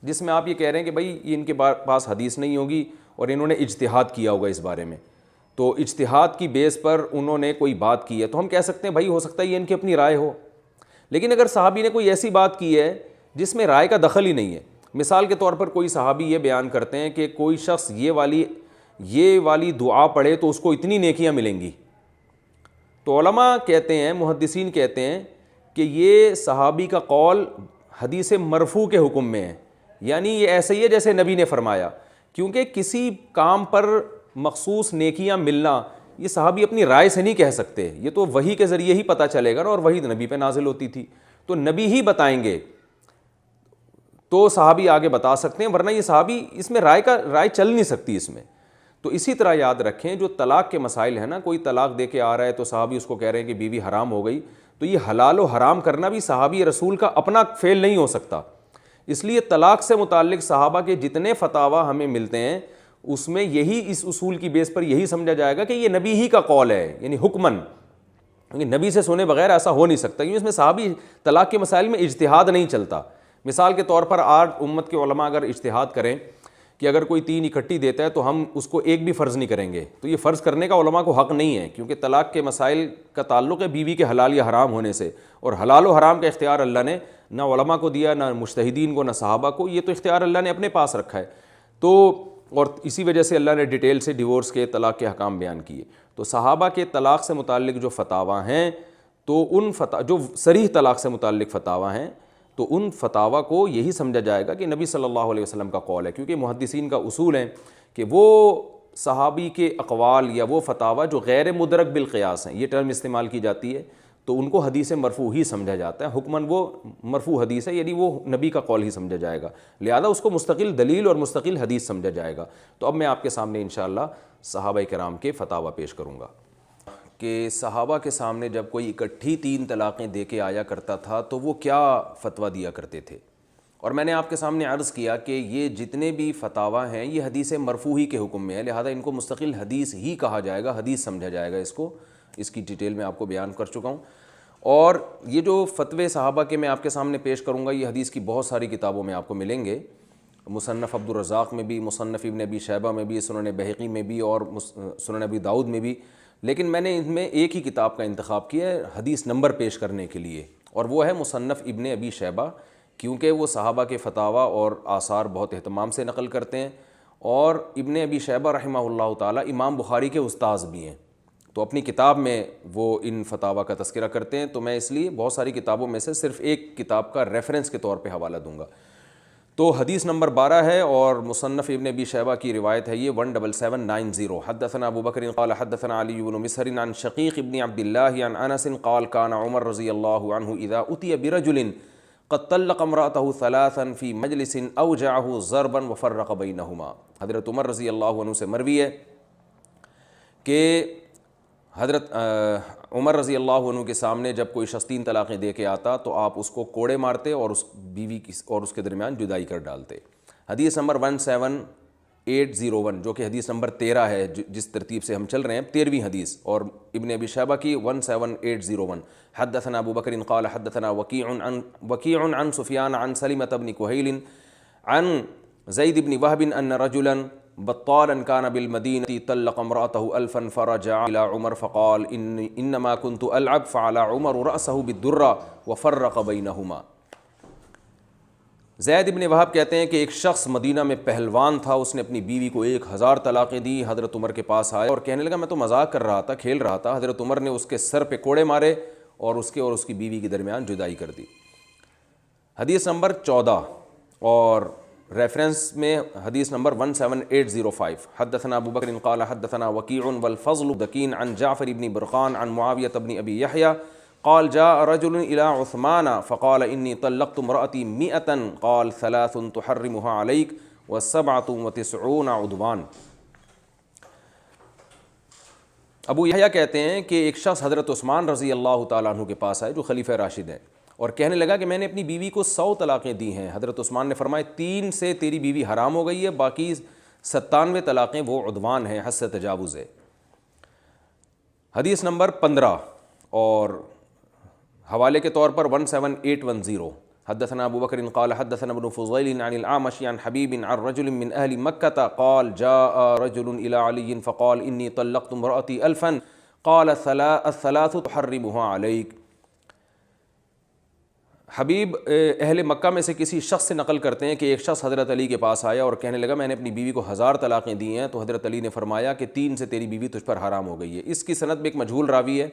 Speaker 1: جس میں آپ یہ کہہ رہے ہیں کہ بھائی یہ ان کے پاس حدیث نہیں ہوگی اور انہوں نے اجتہاد کیا ہوگا اس بارے میں، تو اجتہاد کی بیس پر انہوں نے کوئی بات کی ہے، تو ہم کہہ سکتے ہیں بھائی ہو سکتا ہے یہ ان کی اپنی رائے ہو. لیکن اگر صحابی نے کوئی ایسی بات کی ہے جس میں رائے کا دخل ہی نہیں ہے، مثال کے طور پر کوئی صحابی یہ بیان کرتے ہیں کہ کوئی شخص یہ والی دعا پڑھے تو اس کو اتنی نیکیاں ملیں گی، تو علماء کہتے ہیں، محدثین کہتے ہیں کہ یہ صحابی کا قول حدیث مرفوع کے حکم میں ہے، یعنی یہ ایسے ہی ہے جیسے نبی نے فرمایا. کیونکہ کسی کام پر مخصوص نیکیاں ملنا یہ صحابی اپنی رائے سے نہیں کہہ سکتے، یہ تو وحی کے ذریعے ہی پتہ چلے گا نا، اور وحی نبی پہ نازل ہوتی تھی تو نبی ہی بتائیں گے تو صحابی آگے بتا سکتے ہیں، ورنہ یہ صحابی اس میں رائے چل نہیں سکتی اس میں۔ تو اسی طرح یاد رکھیں جو طلاق کے مسائل ہیں نا، کوئی طلاق دے کے آ رہا ہے تو صحابی اس کو کہہ رہے ہیں کہ بیوی حرام ہو گئی، تو یہ حلال و حرام کرنا بھی صحابی رسول کا اپنا فعل نہیں ہو سکتا۔ اس لیے طلاق سے متعلق صحابہ کے جتنے فتاویٰ ہمیں ملتے ہیں اس میں یہی، اس اصول کی بیس پر یہی سمجھا جائے گا کہ یہ نبی ہی کا قول ہے، یعنی حکمن، کیونکہ نبی سے سنے بغیر ایسا ہو نہیں سکتا، کیونکہ اس میں صحابی طلاق کے مسائل میں اجتہاد نہیں چلتا۔ مثال کے طور پر آج امت کے علماء اگر اجتہاد کریں کہ اگر کوئی 3 اکٹھی دیتا ہے تو ہم اس کو ایک بھی فرض نہیں کریں گے، تو یہ فرض کرنے کا علماء کو حق نہیں ہے، کیونکہ طلاق کے مسائل کا تعلق ہے بیوی کے حلال یا حرام ہونے سے، اور حلال و حرام کا اختیار اللہ نے نہ علماء کو دیا، نہ مجتہدین کو، نہ صحابہ کو، یہ تو اختیار اللہ نے اپنے پاس رکھا ہے۔ تو اور اسی وجہ سے اللہ نے ڈیٹیل سے ڈیورس کے، طلاق کے حکام بیان کیے۔ تو صحابہ کے طلاق سے متعلق جو فتاویٰ ہیں، تو ان جو صریح طلاق سے متعلق فتاویٰ ہیں، تو ان فتاویٰ کو یہی سمجھا جائے گا کہ نبی صلی اللہ علیہ وسلم کا قول ہے، کیونکہ محدثین کا اصول ہے کہ وہ صحابی کے اقوال یا وہ فتاویٰ جو غیر مدرک بالقیاس ہیں، یہ ٹرم استعمال کی جاتی ہے، تو ان کو حدیث مرفوع ہی سمجھا جاتا ہے، حکماً وہ مرفوع حدیث ہے، یعنی وہ نبی کا قول ہی سمجھا جائے گا، لہذا اس کو مستقل دلیل اور مستقل حدیث سمجھا جائے گا۔ تو اب میں آپ کے سامنے انشاءاللہ صحابہ کرام کے فتاویٰ پیش کروں گا کہ صحابہ کے سامنے جب کوئی اکٹھی 3 طلاقیں دے کے آیا کرتا تھا تو وہ کیا فتویٰ دیا کرتے تھے، اور میں نے آپ کے سامنے عرض کیا کہ یہ جتنے بھی فتاویٰ ہیں یہ حدیث مرفوع ہی کے حکم میں ہے، لہذا ان کو مستقل حدیث ہی کہا جائے گا، حدیث سمجھا جائے گا، اس کی ڈیٹیل میں آپ کو بیان کر چکا ہوں۔ اور یہ جو فتوے صحابہ کے میں آپ کے سامنے پیش کروں گا یہ حدیث کی بہت ساری کتابوں میں آپ کو ملیں گے، مصنف عبد الرزاق میں بھی، مصنف ابن ابی شیبہ میں بھی، سنن بہقی میں بھی، اور سنن ابی داؤد میں بھی، لیکن میں نے ان میں ایک ہی کتاب کا انتخاب کیا ہے حدیث نمبر پیش کرنے کے لیے، اور وہ ہے مصنف ابن ابی شیبہ، کیونکہ وہ صحابہ کے فتاویٰ اور آثار بہت اہتمام سے نقل کرتے ہیں، اور ابن ابی شیبہ رحمہ اللہ تعالی امام بخاری کے استاذ بھی ہیں، تو اپنی کتاب میں وہ ان فتاویٰ کا تذکرہ کرتے ہیں، تو میں اس لیے بہت ساری کتابوں میں سے صرف ایک کتاب کا ریفرنس کے طور پہ حوالہ دوں گا۔ تو حدیث نمبر 12 ہے اور مصنف ابن ابی شیبہ کی روایت ہے یہ 17790، حدثنا ابو بکر قال حدثنا علی بن مسہر عن شقیق ابن عبد اللہ عن انس قال كان عمر رضی اللہ عنہ اذا اتي برجل قد طلق امرأته ثلاثا في مجلس اوجعه ضربا وفرق بینہما۔ حضرت عمر رضی اللہ عنہ سے مروی ہے کہ حضرت عمر رضی اللہ عنہ کے سامنے جب کوئی شخص 3 طلاقیں دے کے آتا تو آپ اس کو کوڑے مارتے اور اس بیوی کی اور اس کے درمیان جدائی کر ڈالتے۔ حدیث نمبر 17801 جو کہ حدیث نمبر 13 ہے، جس ترتیب سے ہم چل رہے ہیں، 13ویں حدیث، اور ابن ابی شیبہ کی 17801۔ حدثنا ابو بکر قال حدثنا وکیع عن سفیان عن سلمة بن کہیل عن زید بن وہب ان رجلا بطالا كان بالمدینة طلق امرأته ألفا فرجع إلى عمر فقال إنما كنت ألعب فعلى عمر رأسه بالدرة وفرق بينهما۔ زید بن وہب کہتے ہیں کہ ایک شخص مدینہ میں پہلوان تھا، اس نے اپنی بیوی کو 1000 طلاقیں دی، حضرت عمر کے پاس آیا اور کہنے لگا میں تو مذاق کر رہا تھا، کھیل رہا تھا۔ حضرت عمر نے اس کے سر پہ کوڑے مارے اور اس کی بیوی کے درمیان جدائی کر دی۔ حدیث نمبر 14 اور ریفرنس میں حدیث نمبر 17805، حدثنا ابو بکر قال حدثنا وکیع والفضل دکین عن جعفر بن برقان عن معاویة بن ابی یحییٰ قال جاء رجل الى عثمان فقال انی طلقت امرأتی 100 قال 3 تحرمها عليك و97 عدوان۔ ابو یحییٰ کہتے ہیں کہ ایک شخص حضرت عثمان رضی اللہ تعالیٰ عنہ کے پاس آئے جو خلیفہ راشد ہیں، اور کہنے لگا کہ میں نے اپنی بیوی کو 100 طلاقیں دی ہیں۔ حضرت عثمان نے فرمایا 3 سے تیری بیوی حرام ہو گئی ہے، باقی 97 طلاقیں وہ عدوان ہیں، حد سے تجاوز ہے۔ حدیث نمبر 15 اور حوالے کے طور پر 17810، حدثنا ابو بکر قال حدثنا ابن فضیل عن الاعمش عن حبیب عن رجل من اہل مکہ قال جاء رجل الى علی فقال انی طلقت امرأتی 1000 قال 3 تحرمها علیک۔ حبیب اہل مکہ میں سے کسی شخص سے نقل کرتے ہیں کہ ایک شخص حضرت علی کے پاس آیا اور کہنے لگا میں نے اپنی بیوی کو 1000 طلاقیں دی ہیں، تو حضرت علی نے فرمایا کہ 3 سے تیری بیوی تجھ پر حرام ہو گئی ہے۔ اس کی سند میں ایک مجہول راوی ہے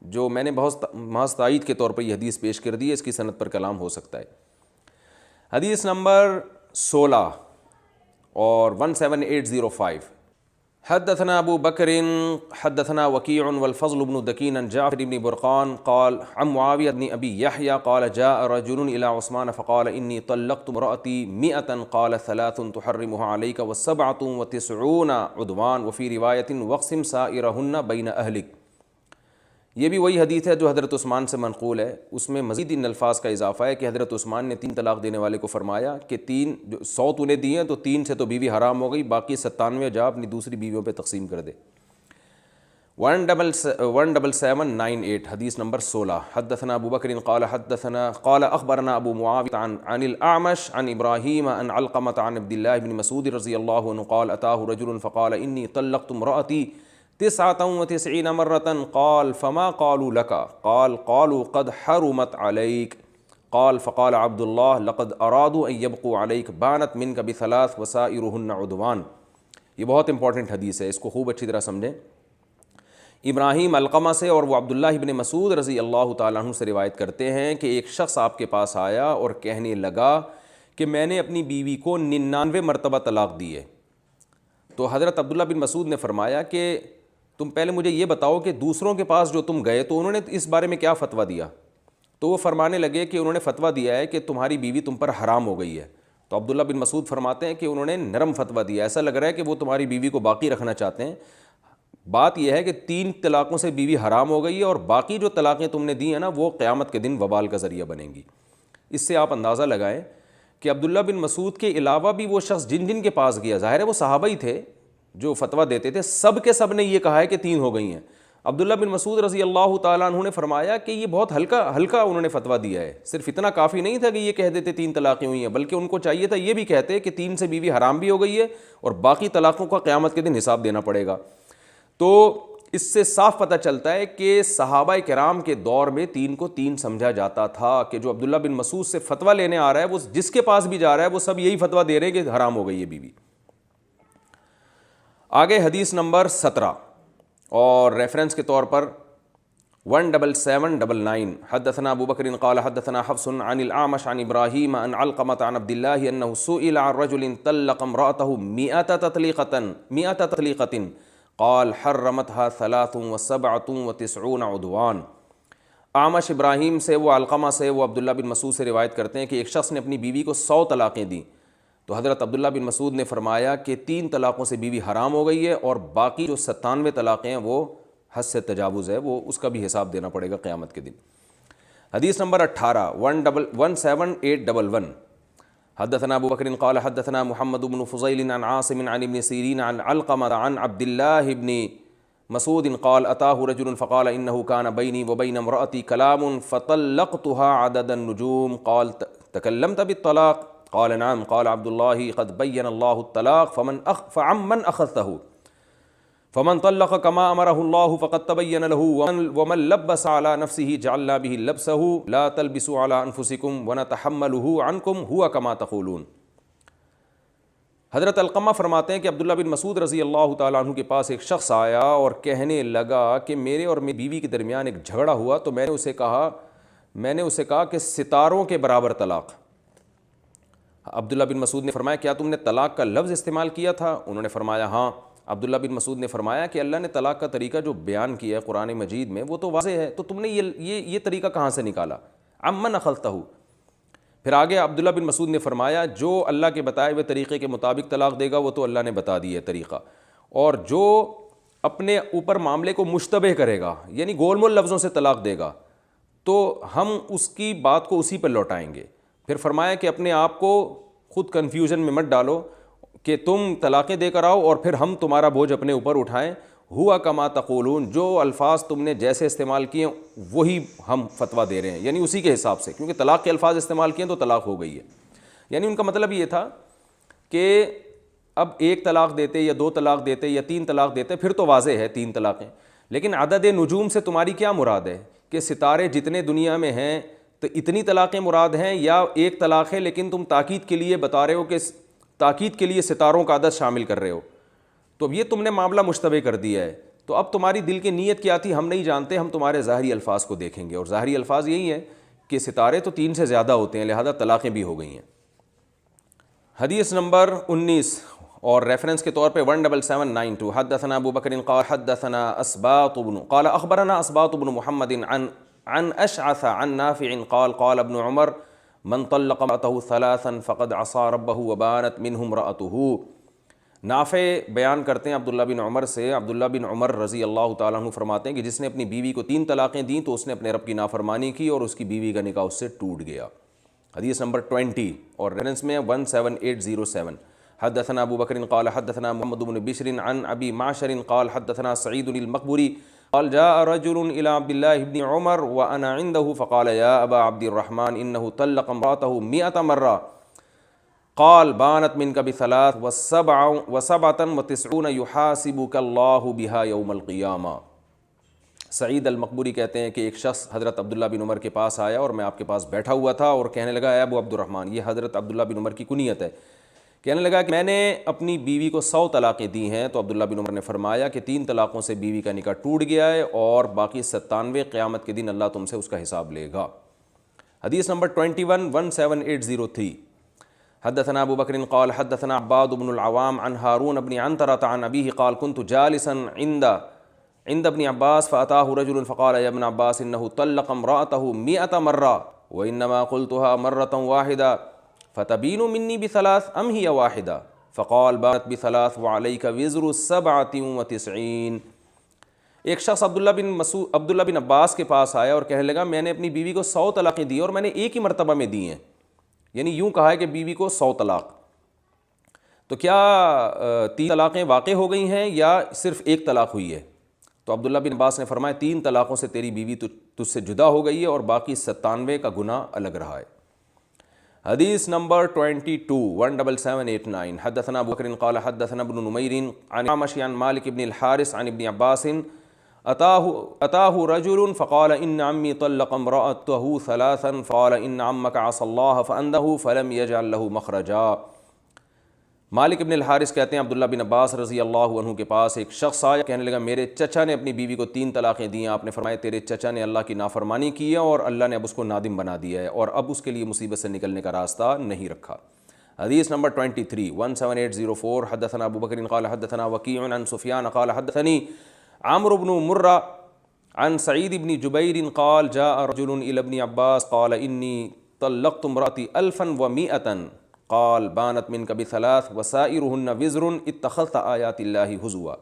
Speaker 1: جو میں نے بہت محض تائید کے طور پر یہ حدیث پیش کر دی ہے، اس کی سند پر کلام ہو سکتا ہے۔ حدیث نمبر 16 اور 17805، حدثنا ابو بکر حدثنا وکیع والفضل بن دکین عن جعفر بن برقان قال عن معاویہ بن ابی یحییٰ قال جاء رجل الى عثمان فقال انی طلقت امرأتی 100 قال 3 تحرمها علیک و97 عدوان وفی روایت واقسم سائرہن بین اہلک۔ یہ بھی وہی حدیث ہے جو حضرت عثمان سے منقول ہے، اس میں مزید ان الفاظ کا اضافہ ہے کہ حضرت عثمان نے 3 طلاق دینے والے کو فرمایا کہ 3 جو 100 تو نے دی ہیں تو 3 سے تو بیوی حرام ہو گئی، باقی 97 جا اپنی دوسری بیویوں پہ تقسیم کر دے۔ 17798 حدیث نمبر 16 حدثنا ابو بکر قال اخبرنا ابو معاویہ عن الاعمش عن ابراہیم عن علقمۃ عن عبد اللہ بن مسعود رضی اللہ عنہ قال اتاه رجل فقال انی طلقت امرأتی 99 مرة قال فما قالوا لك قالوا قد حرمت عليك قال فقال عبد الله لقد ارادوا ان يبقوا عليك بانت منك بثلاث وسائرهن عدوان۔ یہ بہت امپورٹنٹ حدیث ہے، اس کو خوب اچھی طرح سمجھیں۔ ابراہیم علقمہ سے اور وہ عبداللہ ابن مسعود رضی اللہ تعالیٰ عنہ سے روایت کرتے ہیں کہ ایک شخص آپ کے پاس آیا اور کہنے لگا کہ میں نے اپنی بیوی کو 99 مرتبہ طلاق دی ہے۔ تو حضرت عبداللہ بن مسعود نے فرمایا کہ تم پہلے مجھے یہ بتاؤ کہ دوسروں کے پاس جو تم گئے تو انہوں نے اس بارے میں کیا فتویٰ دیا؟ تو وہ فرمانے لگے کہ انہوں نے فتویٰ دیا ہے کہ تمہاری بیوی تم پر حرام ہو گئی ہے۔ تو عبداللہ بن مسعود فرماتے ہیں کہ انہوں نے نرم فتویٰ دیا، ایسا لگ رہا ہے کہ وہ تمہاری بیوی کو باقی رکھنا چاہتے ہیں۔ بات یہ ہے کہ 3 طلاقوں سے بیوی حرام ہو گئی ہے اور باقی جو طلاقیں تم نے دی ہیں نا وہ قیامت کے دن وبال کا ذریعہ بنیں گی۔ اس سے آپ اندازہ لگائیں کہ عبداللہ بن مسعود کے علاوہ بھی وہ شخص جن جن کے پاس گیا، ظاہر ہے وہ صحابہ ہی تھے جو فتویٰ دیتے تھے، سب کے سب نے یہ کہا ہے کہ 3 ہو گئی ہیں۔ عبداللہ بن مسعود رضی اللہ تعالیٰ عنہ نے فرمایا کہ یہ بہت ہلکا انہوں نے فتویٰ دیا ہے، صرف اتنا کافی نہیں تھا کہ یہ کہہ دیتے 3 طلاقیں ہوئی ہیں، بلکہ ان کو چاہیے تھا یہ بھی کہتے کہ 3 سے بیوی حرام بھی ہو گئی ہے اور باقی طلاقوں کا قیامت کے دن حساب دینا پڑے گا۔ تو اس سے صاف پتہ چلتا ہے کہ صحابہ کرام کے دور میں 3 کو 3 سمجھا جاتا تھا، کہ جو عبداللہ بن مسعود سے فتویٰ لینے آ رہا ہے وہ جس کے پاس بھی جا رہا ہے وہ سب یہی فتویٰ دے رہے ہیں کہ حرام ہو گئی ہے بیوی۔ آگے حدیث نمبر 17 اور ریفرنس کے طور پر 17799 حدثنا ابو بکر قال حدثنا حفص عن الاعمش عن ابراہیم عن علقمۃ عن عبد اللہ انه سئل عن رجل طلق امرأته 100 تطلیقة قال حرمتها 93 عدوان۔ اعمش ابراہیم سے، وہ علقمہ سے، وہ عبداللہ بن مسعود سے روایت کرتے ہیں کہ ایک شخص نے اپنی بیوی کو 100 طلاقیں دیں تو حضرت عبداللہ بن مسعود نے فرمایا کہ 3 طلاقوں سے بیوی حرام ہو گئی ہے اور باقی جو 97 طلاقیں ہیں وہ حد سے تجاوز ہے، وہ اس کا بھی حساب دینا پڑے گا قیامت کے دن۔ حدیث نمبر 18 17811 حدثنا ابو بکر قال حدثنا محمد بن فضیل عن عاصم عن ابن سیرین عن علقمہ عن عبد اللہ بن مسعود قال اتاه رجل فقال انه كان بيني وبين امرأتي كلام فطلقتها عدد النجوم قال تكلمت بالطلاق قال نعم قال عبد الله قد بين الله الطلاق فمن أخذته فمن طلق كما أمره الله فقد تبين له ومن لبس على نفسه جعلنا به لبسه لا تلبسوا على أنفسكم ونتحمله عنكم هو كما تقولون۔ حضرت علقمہ فرماتے ہیں کہ عبداللہ بن مسعود رضی اللہ تعالیٰ عنہ کے پاس ایک شخص آیا اور کہنے لگا کہ میرے اور میری بیوی کے درمیان ایک جھگڑا ہوا تو میں نے اسے کہا کہ ستاروں کے برابر طلاق۔ عبداللہ بن مسعود نے فرمایا کیا تم نے طلاق کا لفظ استعمال کیا تھا؟ انہوں نے فرمایا ہاں۔ عبداللہ بن مسعود نے فرمایا کہ اللہ نے طلاق کا طریقہ جو بیان کیا ہے قرآن مجید میں وہ تو واضح ہے، تو تم نے یہ طریقہ کہاں سے نکالا؟ عمن اخذتہ۔ پھر آگے عبداللہ بن مسعود نے فرمایا جو اللہ کے بتائے ہوئے طریقے کے مطابق طلاق دے گا وہ تو اللہ نے بتا دی ہے طریقہ، اور جو اپنے اوپر معاملے کو مشتبہ کرے گا یعنی گول مول لفظوں سے طلاق دے گا تو ہم اس کی بات کو اسی پر لوٹائیں گے۔ پھر فرمایا کہ اپنے آپ کو خود کنفیوژن میں مت ڈالو کہ تم طلاقیں دے کر آؤ اور پھر ہم تمہارا بوجھ اپنے اوپر اٹھائیں، ہوا کما تقولون، جو الفاظ تم نے جیسے استعمال کیے وہی ہم فتویٰ دے رہے ہیں، یعنی اسی کے حساب سے، کیونکہ طلاق کے الفاظ استعمال کیے تو طلاق ہو گئی ہے۔ یعنی ان کا مطلب یہ تھا کہ اب 1 طلاق دیتے یا 2 طلاق دیتے یا 3 طلاق دیتے پھر تو واضح ہے 3 طلاقیں، لیکن عدد نجوم سے تمہاری کیا مراد ہے کہ ستارے جتنے دنیا میں ہیں تو اتنی طلاقیں مراد ہیں یا 1 طلاق ہے لیکن تم تاکید کے لیے بتا رہے ہو کہ تاکید کے لیے ستاروں کا عدد شامل کر رہے ہو، تو اب یہ تم نے معاملہ مشتبہ کر دیا ہے۔ تو اب تمہاری دل کی نیت کیا تھی ہم نہیں جانتے، ہم تمہارے ظاہری الفاظ کو دیکھیں گے، اور ظاہری الفاظ یہی ہیں کہ ستارے تو 3 سے زیادہ ہوتے ہیں لہذا طلاقیں بھی ہو گئی ہیں۔ حدیث نمبر 19 اور ریفرنس کے طور پہ 17792 حدثنا ابو بکر قال حدثنا اسباط بن قال اخبرنا اسباط بن محمد عن اشعث عن نافع قال قال ابن عمر من طلق امرأته ثلاثا فقد عصى ربه وبانت منه امرأته. نافع بیان کرتے ہیں عبداللہ بن عمر سے، عبداللہ بن عمر رضی اللہ تعالیٰ عنہ فرماتے ہیں کہ جس نے اپنی بیوی کو 3 طلاقیں دیں تو اس نے اپنے رب کی نافرمانی کی اور اس کی بیوی کا نکاح اس سے ٹوٹ گیا. حدیث نمبر 20 اور ریفرنس میں 17807 حدثنا ابو بکر قال حدثنا محمد بن بشر عن ابی معشر قال حدثنا سعید المقبری قال جاء رجل الى عبد الله بن عمر وانا عنده فقال يا ابا عبد الرحمن انه طلق امراته 100 مرة قال بانت منك بثلاث و97 يحاسبك الله بها يوم القيامة. سعید المقبری کہتے ہیں کہ ایک شخص حضرت عبداللہ بن عمر کے پاس آیا اور میں آپ کے پاس بیٹھا ہوا تھا اور کہنے لگا اے ابو عبد الرحمن، یہ حضرت عبداللہ بن عمر کی کنیت ہے، کہنے لگا کہ میں نے اپنی بیوی کو 100 طلاقیں دی ہیں. تو عبداللہ بن عمر نے فرمایا کہ 3 طلاقوں سے بیوی کا نکاح ٹوٹ گیا ہے اور باقی 97 قیامت کے دن اللہ تم سے اس کا حساب لے گا. حدیث نمبر 21 17803 حدثنا ابو بکر قال حدثنا عباد بن العوام عن هارون بن عنترة عن ابيه قال كنت جالسا عند ابن عباس فأتاه رجل فقال يا ابن عباس إنه طلق امرأته 100 مرة وإنما قلتها مرة واحدة فتبين مني بثلاث أم هي واحدة فقال بانت بثلاث وعليك وزر 97. ایک شخص عبداللہ بن عباس کے پاس آیا اور کہنے لگا میں نے اپنی بیوی کو 100 طلاقیں دی اور میں نے ایک ہی مرتبہ میں دی ہیں، یعنی یوں کہا ہے کہ بیوی کو 100 طلاق، تو کیا 3 طلاقیں واقع ہو گئی ہیں یا صرف ایک طلاق ہوئی ہے؟ تو عبداللہ بن عباس نے فرمایا 3 طلاقوں سے تیری بیوی تجھ سے جدا ہو گئی ہے اور باقی 97 کا گناہ الگ رہا ہے. حدیث نمبر 22 17789 حدثنا ابو بکر قال حدثنا ابن نمیر عن عامش عن مالک بن الحارث عن ابن عباس اتاه رجل فقال ان عمي طلق امرأته 3 فقال ان عمك عصى الله فانده فلم يجعل له مخرجا. مالک ابن الحارث کہتے ہیں عبداللہ بن عباس رضی اللہ عنہ کے پاس ایک شخص آیا، کہنے لگا میرے چچا نے اپنی بیوی کو 3 طلاقیں دی ہیں. آپ نے فرمایا تیرے چچا نے اللہ کی نافرمانی کی ہے اور اللہ نے اب اس کو نادم بنا دیا ہے اور اب اس کے لیے مصیبت سے نکلنے کا راستہ نہیں رکھا. حدیث نمبر 23 17804 حدثنا ابو بکر قال حدثنا وکیع عن سفیان قال حدثنی عمرو بن مرہ عن سعید بن جبیر قال جاء رجل الى ابن عباس قال انی طلقت امرأتی 1100 قال بانت منك بثلاث وسائرهن وزر اتخذت آیات اللہ ہزوا.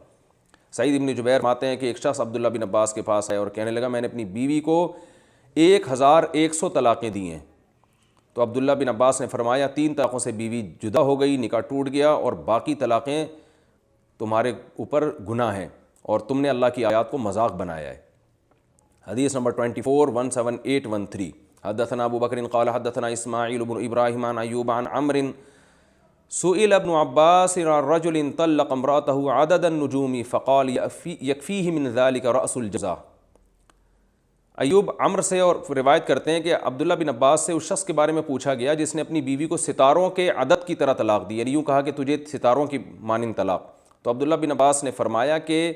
Speaker 1: سعید بن جبیر فرماتے ہیں کہ ایک شخص عبداللہ بن عباس کے پاس آیا اور کہنے لگا میں نے اپنی بیوی کو 1100 طلاقیں دی ہیں. تو عبداللہ بن عباس نے فرمایا 3 طلاقوں سے بیوی جدا ہو گئی، نکاح ٹوٹ گیا اور باقی طلاقیں تمہارے اوپر گناہ ہیں اور تم نے اللہ کی آیات کو مذاق بنایا ہے. حدیث نمبر 24 17813 حدثنا ابو بکر قال حدثنا اسماعیل بن ابراہیم عن ایوب عن عمرو سئل ابن عباس عن رجل طلق امرأته عدد النجوم فقال يكفيه من ذلك رأس الجزاء. ایوب عمر سے اور روایت کرتے ہیں کہ عبداللہ بن عباس سے اس شخص کے بارے میں پوچھا گیا جس نے اپنی بیوی کو ستاروں کے عدد کی طرح طلاق دی، یعنی یوں کہا کہ تجھے ستاروں کی مانند طلاق. تو عبداللہ بن عباس نے فرمایا کہ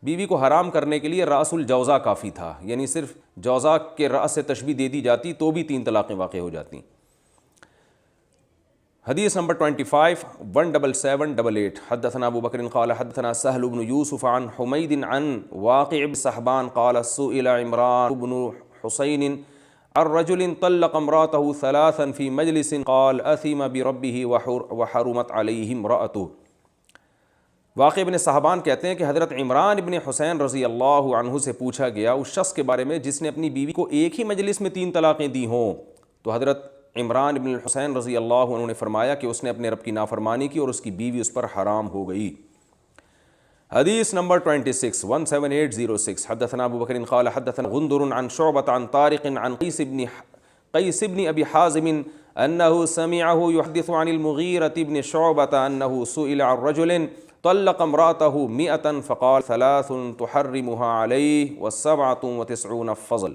Speaker 1: بیوی کو حرام کرنے کے لیے رأس الجوزا کافی تھا، یعنی صرف جوزا کے رأس سے تشبیہ دے دی جاتی تو بھی 3 طلاقیں واقع ہو جاتی. حدیث نمبر 25 17788 حدثنا ابو بکر قال حدثنا سهل بن يوسف عن حمید عن واقع بن صحبان قال سئل عمران بن حسین عن رجل طلق امرأته 3 في مجلس قال أثم بربه وحرمت عليه امرأته. واقع بن صحبان کہتے ہیں کہ حضرت عمران ابن حسین رضی اللہ عنہ سے پوچھا گیا اس شخص کے بارے میں جس نے اپنی بیوی کو ایک ہی مجلس میں 3 طلاقیں دی ہوں. تو حضرت عمران ابن حسین رضی اللہ عنہ نے فرمایا کہ اس نے اپنے رب کی نافرمانی کی اور اس کی بیوی اس پر حرام ہو گئی. حدیث نمبر 26 17806 حدثنا ابو بکر قال حدثنا غندر عن شعبة عن طارق عن قیس بن ابی حازم انه سمعه يحدث عن المغیرة بن شعبة انه سئل عن رجل طلق امرأته 100 فقال 3 تحرمها عليه و97 فضل.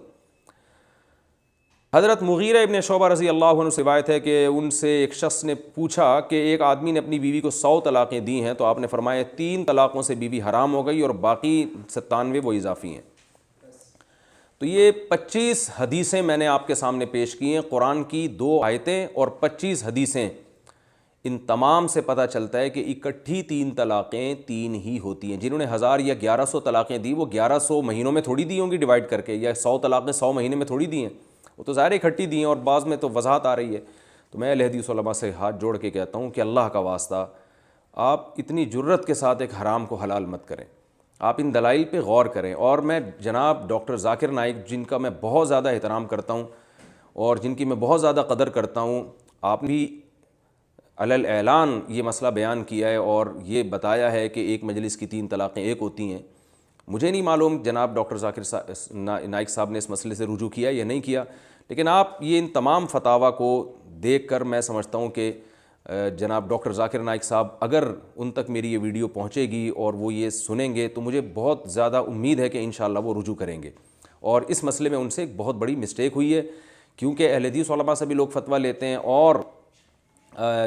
Speaker 1: حضرت مغیرہ ابن شعبہ رضی اللہ عنہ سے روایت ہے کہ ان سے ایک شخص نے پوچھا کہ ایک آدمی نے اپنی بیوی کو 100 طلاقیں دی ہیں، تو آپ نے فرمایا 3 طلاقوں سے بیوی حرام ہو گئی اور باقی 97 وہ اضافی ہیں. تو یہ 25 حدیثیں میں نے آپ کے سامنے پیش کی ہیں، قرآن کی 2 آیتیں اور 25 حدیثیں. ان تمام سے پتہ چلتا ہے کہ اکٹھی 3 طلاقیں 3 ہی ہوتی ہیں. جنہوں نے 1000 یا 1100 طلاقیں دی وہ 1100 مہینوں میں تھوڑی دی ہوں گی ڈیوائڈ کر کے, یا 100 طلاقیں 100 مہینے میں تھوڑی دی ہیں, وہ تو ظاہر اکٹھی دی ہیں, اور بعض میں تو وضاحت آ رہی ہے. تو میں اہل حدیث علماء سے ہاتھ جوڑ کے کہتا ہوں کہ اللہ کا واسطہ آپ اتنی جرت کے ساتھ ایک حرام کو حلال مت کریں, آپ ان دلائل پہ غور کریں. اور میں جناب ڈاکٹر ذاکر نائک, جن کا میں بہت زیادہ احترام کرتا ہوں اور جن کی میں بہت زیادہ قدر کرتا ہوں, آپ بھی علی اعلان یہ مسئلہ بیان کیا ہے اور یہ بتایا ہے کہ ایک مجلس کی 3 طلاقیں ایک ہوتی ہیں. مجھے نہیں معلوم جناب ڈاکٹر ذاکر نائک صاحب نے اس مسئلے سے رجوع کیا یا نہیں کیا, لیکن آپ یہ ان تمام فتاویٰ کو دیکھ کر میں سمجھتا ہوں کہ جناب ڈاکٹر ذاکر نائک صاحب اگر ان تک میری یہ ویڈیو پہنچے گی اور وہ یہ سنیں گے تو مجھے بہت زیادہ امید ہے کہ انشاءاللہ وہ رجوع کریں گے. اور اس مسئلے میں ان سے ایک بہت بڑی مسٹیک ہوئی ہے, کیونکہ اہل حدیث علماء سے بھی لوگ فتویٰ لیتے ہیں اور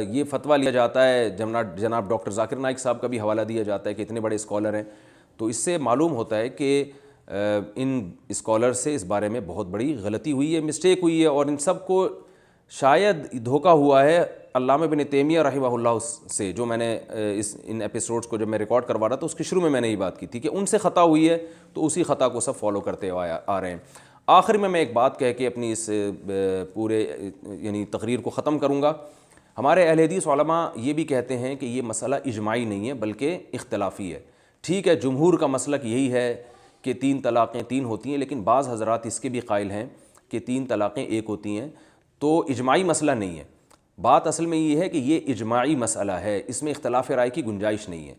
Speaker 1: یہ فتویٰ لیا جاتا ہے, جناب ڈاکٹر ذاکر نائک صاحب کا بھی حوالہ دیا جاتا ہے کہ اتنے بڑے اسکالر ہیں. تو اس سے معلوم ہوتا ہے کہ ان اسکالر سے اس بارے میں بہت بڑی غلطی ہوئی ہے, مسٹیک ہوئی ہے, اور ان سب کو شاید دھوکہ ہوا ہے علامہ ابن تیمیہ رحمہ اللہ سے. جو میں نے ان ایپیسوڈز کو جب میں ریکارڈ کروا رہا تھا اس کے شروع میں نے یہ بات کی تھی کہ ان سے خطا ہوئی ہے, تو اسی خطا کو سب فالو کرتے آ رہے ہیں. آخر میں ایک بات کہہ کے اپنی اس پورے یعنی تقریر کو ختم کروں گا. ہمارے اہل حدیث علماء یہ بھی کہتے ہیں کہ یہ مسئلہ اجماعی نہیں ہے بلکہ اختلافی ہے. ٹھیک ہے, جمہور کا مسلک یہی ہے کہ 3 طلاقیں 3 ہوتی ہیں, لیکن بعض حضرات اس کے بھی قائل ہیں کہ 3 طلاقیں ایک ہوتی ہیں, تو اجماعی مسئلہ نہیں ہے. بات اصل میں یہ ہے کہ یہ اجماعی مسئلہ ہے, اس میں اختلاف رائے کی گنجائش نہیں ہے.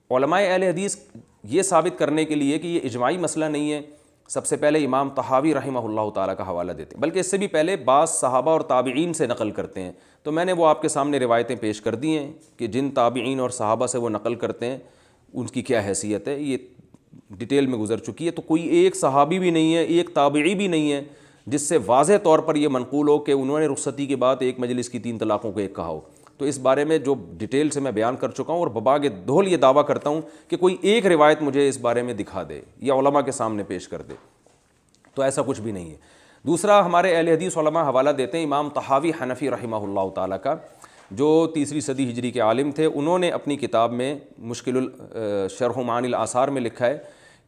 Speaker 1: علماء اہل حدیث یہ ثابت کرنے کے لیے کہ یہ اجماعی مسئلہ نہیں ہے, سب سے پہلے امام طحاوی رحمہ اللہ تعالیٰ کا حوالہ دیتے ہیں, بلکہ اس سے بھی پہلے بعض صحابہ اور تابعین سے نقل کرتے ہیں. تو میں نے وہ آپ کے سامنے روایتیں پیش کر دی ہیں کہ جن تابعین اور صحابہ سے وہ نقل کرتے ہیں ان کی کیا حیثیت ہے, یہ ڈیٹیل میں گزر چکی ہے. تو کوئی ایک صحابی بھی نہیں ہے, ایک تابعی بھی نہیں ہے جس سے واضح طور پر یہ منقول ہو کہ انہوں نے رخصتی کے بعد ایک مجلس کی 3 طلاقوں کو ایک کہا ہو. تو اس بارے میں جو ڈیٹیل سے میں بیان کر چکا ہوں اور بباغ دہل یہ دعویٰ کرتا ہوں کہ کوئی ایک روایت مجھے اس بارے میں دکھا دے یا علماء کے سامنے پیش کر دے, تو ایسا کچھ بھی نہیں ہے. دوسرا, ہمارے اہل حدیث علماء حوالہ دیتے ہیں امام طحاوی حنفی رحمہ اللہ تعالیٰ کا, جو 3 صدی ہجری کے عالم تھے. انہوں نے اپنی کتاب میں مشکل شرح معانی الآثار میں لکھا ہے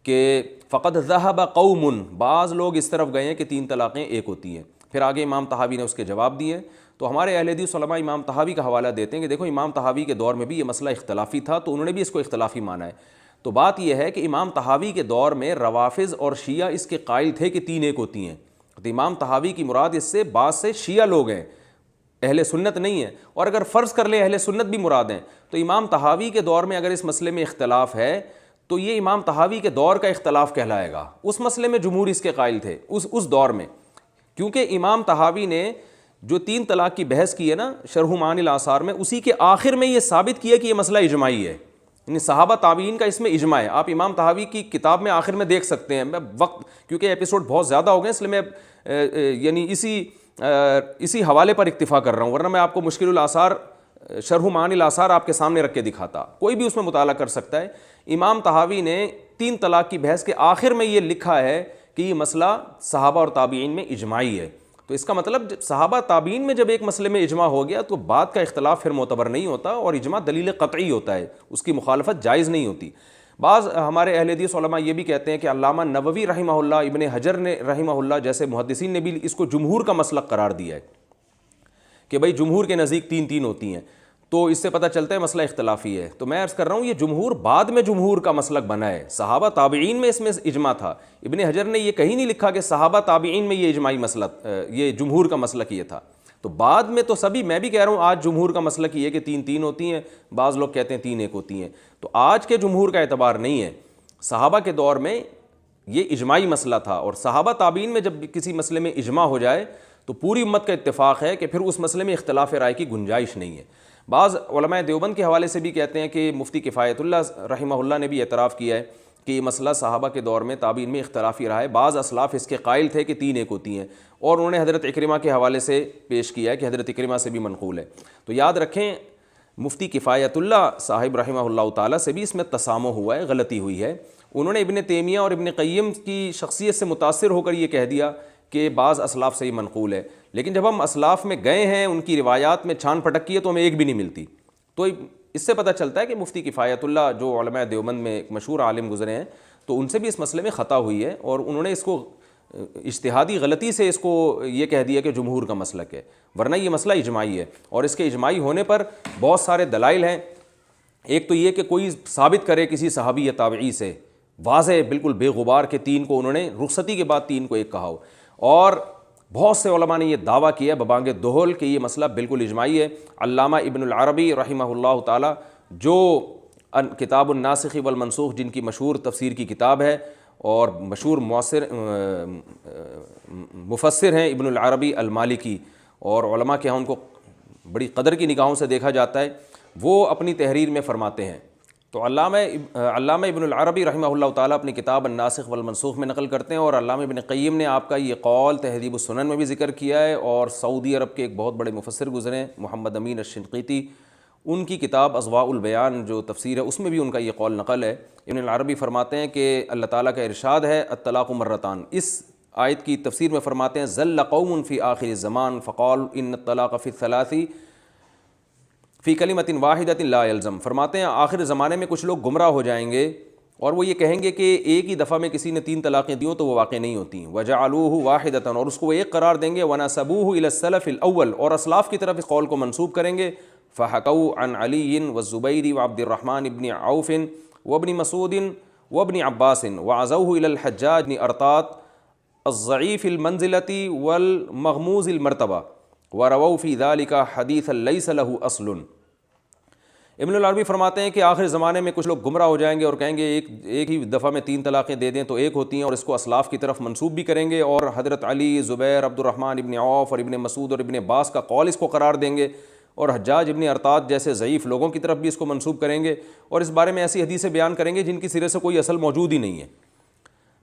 Speaker 1: کہ فقد ذہب قوم, بعض لوگ اس طرف گئے ہیں کہ 3 طلاقیں ایک ہوتی ہیں. پھر آگے امام طحاوی نے اس کے جواب دیے. تو ہمارے اہل حدیث علماء امام طحاوی کا حوالہ دیتے ہیں کہ دیکھو امام طحاوی کے دور میں بھی یہ مسئلہ اختلافی تھا, تو انہوں نے بھی اس کو اختلافی مانا ہے. تو بات یہ ہے کہ امام طحاوی کے دور میں روافظ اور شیعہ اس کے قائل تھے کہ 3 ایک ہوتی ہیں. تو امام طحاوی کی مراد اس سے بعض سے شیعہ لوگ ہیں, اہل سنت نہیں ہیں. اور اگر فرض کر لیں اہل سنت بھی مراد ہیں, تو امام طحاوی کے دور میں اگر اس مسئلے میں اختلاف ہے تو یہ امام طحاوی کے دور کا اختلاف کہلائے گا. اس مسئلے میں جمہور اس کے قائل تھے اس دور میں, کیونکہ امام طحاوی نے جو 3 طلاق کی بحث کی ہے نا شرح معانی الآثار میں, اسی کے آخر میں یہ ثابت کیا کہ یہ مسئلہ اجماعی ہے, یعنی صحابہ تابعین کا اس میں اجماع ہے. آپ امام طحاوی کی کتاب میں آخر میں دیکھ سکتے ہیں. میں وقت کیونکہ ایپیسوڈ بہت زیادہ ہو گئے اس لیے میں یعنی اسی حوالے پر اکتفا کر رہا ہوں, ورنہ میں آپ کو مشکل الآثار شرح معانی الآثار آپ کے سامنے رکھ کے دکھاتا, کوئی بھی اس میں مطالعہ کر سکتا ہے. امام طحاوی نے 3 طلاق کی بحث کے آخر میں یہ لکھا ہے کہ یہ مسئلہ صحابہ اور تابعین میں اجماعی ہے. تو اس کا مطلب صحابہ تابعین میں جب ایک مسئلے میں اجماع ہو گیا تو بات کا اختلاف پھر معتبر نہیں ہوتا, اور اجماع دلیل قطعی ہوتا ہے, اس کی مخالفت جائز نہیں ہوتی. بعض ہمارے اہل حدیث علماء یہ بھی کہتے ہیں کہ علامہ نووی رحمہ اللہ, ابن حجر نے رحمہ اللہ جیسے محدثین نے بھی اس کو جمہور کا مسلک قرار دیا ہے کہ بھئی جمہور کے نزدیک 3 ہوتی ہیں. تو اس سے پتہ چلتا ہے مسئلہ اختلافی ہے. تو میں عرض کر رہا ہوں یہ جمہور بعد میں جمہور کا مسلک بنا ہے, صحابہ تابعین میں اس میں اجماع تھا. ابن حجر نے یہ کہیں نہیں لکھا کہ صحابہ تابعین میں یہ اجماعی مسئلہ یہ جمہور کا مسلک یہ تھا. تو بعد میں تو سبھی, میں بھی کہہ رہا ہوں آج جمہور کا مسلک یہ کہ 3 ہوتی ہیں, بعض لوگ کہتے ہیں 3 ایک ہوتی ہیں. تو آج کے جمہور کا اعتبار نہیں ہے, صحابہ کے دور میں یہ اجماعی مسئلہ تھا, اور صحابہ تابعین میں جب کسی مسئلے میں اجماع ہو جائے تو پوری امت کا اتفاق ہے کہ پھر اس مسئلے میں اختلاف رائے کی گنجائش نہیں ہے. بعض علماء دیوبند کے حوالے سے بھی کہتے ہیں کہ مفتی کفایت اللہ رحمہ اللہ نے بھی اعتراف کیا ہے کہ یہ مسئلہ صحابہ کے دور میں تابعین میں اختلافی رہا ہے. بعض اسلاف اس کے قائل تھے کہ 3 ایک ہوتی ہیں, اور انہوں نے حضرت اکرمہ کے حوالے سے پیش کیا ہے کہ حضرت اکرمہ سے بھی منقول ہے. تو یاد رکھیں مفتی کفایت اللہ صاحب رحمہ اللہ تعالیٰ سے بھی اس میں تسامح ہوا ہے, غلطی ہوئی ہے. انہوں نے ابن تیمیہ اور ابن قیم کی شخصیت سے متاثر ہو کر یہ کہہ دیا کہ بعض اسلاف سے ہی منقول ہے, لیکن جب ہم اسلاف میں گئے ہیں، ان کی روایات میں چھان پھٹک کی ہے تو ہمیں ایک بھی نہیں ملتی. تو اس سے پتہ چلتا ہے کہ مفتی کفایت اللہ جو علماء دیوبند میں ایک مشہور عالم گزرے ہیں، تو ان سے بھی اس مسئلے میں خطا ہوئی ہے، اور انہوں نے اس کو اجتہادی غلطی سے اس کو یہ کہہ دیا کہ جمہور کا مسلک ہے، ورنہ یہ مسئلہ اجماعی ہے. اور اس کے اجماعی ہونے پر بہت سارے دلائل ہیں. ایک تو یہ کہ کوئی ثابت کرے کسی صحابی یا تابعی سے واضح بالکل بے غبار کے تین کو انہوں نے رخصتی کے بعد تین کو ایک کہا ہو. اور بہت سے علماء نے یہ دعویٰ کیا ببانگ دہل کہ یہ مسئلہ بالکل اجماعی ہے. علامہ ابن العربی رحمہ اللہ تعالی جو کتاب الناسخ والمنسوخ جن کی مشہور تفسیر کی کتاب ہے اور مشہور مفسر ہیں ابن العربی المالکی، اور علماء کے ہاں ان کو بڑی قدر کی نگاہوں سے دیکھا جاتا ہے، وہ اپنی تحریر میں فرماتے ہیں. تو علامہ ابن العربی رحمہ اللہ تعالیٰ اپنی کتاب الناسخ والمنسوخ میں نقل کرتے ہیں، اور علامہ ابن قیم نے آپ کا یہ قول تہذیب السنن میں بھی ذکر کیا ہے، اور سعودی عرب کے ایک بہت بڑے مفسر گزرے ہیں محمد امین الشنقیطی، ان کی کتاب اضواء البیان جو تفسیر ہے اس میں بھی ان کا یہ قول نقل ہے. ابن العربی فرماتے ہیں کہ اللہ تعالیٰ کا ارشاد ہے الطلاق مرتان. اس آیت کی تفسیر میں فرماتے ہیں ظل قوم فی آخر الزمان فقال ان الطلاق فی الثلاث فی کلمۃ واحدۃ لا یلزم. فرماتے ہیں آخر زمانے میں کچھ لوگ گمراہ ہو جائیں گے اور وہ یہ کہیں گے کہ ایک ہی دفعہ میں کسی نے 3 طلاقیں دی ہوں تو وہ واقع نہیں ہوتی. وجعلوہ واحدۃ، اور اس کو وہ ایک قرار دیں گے. ونسبوہ الی السلف الاول، اور اسلاف کی طرف اس قول کو منسوب کریں گے. فحکوا عن علی والزبیر وعبد الرحمن بن عوف وابن مسعود وابن عباس وعزوہ الی الحجاج بن ارطاط الضعیف المنزلۃ والمغموز المرتبہ ورووا فی ذلک حدیثا لیس لہ اصل. ابن العربی فرماتے ہیں کہ آخر زمانے میں کچھ لوگ گمراہ ہو جائیں گے اور کہیں گے ایک ہی دفعہ میں 3 طلاقیں دے دیں تو ایک ہوتی ہیں، اور اس کو اسلاف کی طرف منسوب بھی کریں گے، اور حضرت علی، زبیر، عبد الرحمن ابن عوف اور ابن مسعود اور ابن عباس کا قول اس کو قرار دیں گے، اور حجاج ابن ارطاط جیسے ضعیف لوگوں کی طرف بھی اس کو منسوب کریں گے، اور اس بارے میں ایسی حدیثیں بیان کریں گے جن کی سرے سے کوئی اصل موجود ہی نہیں ہے.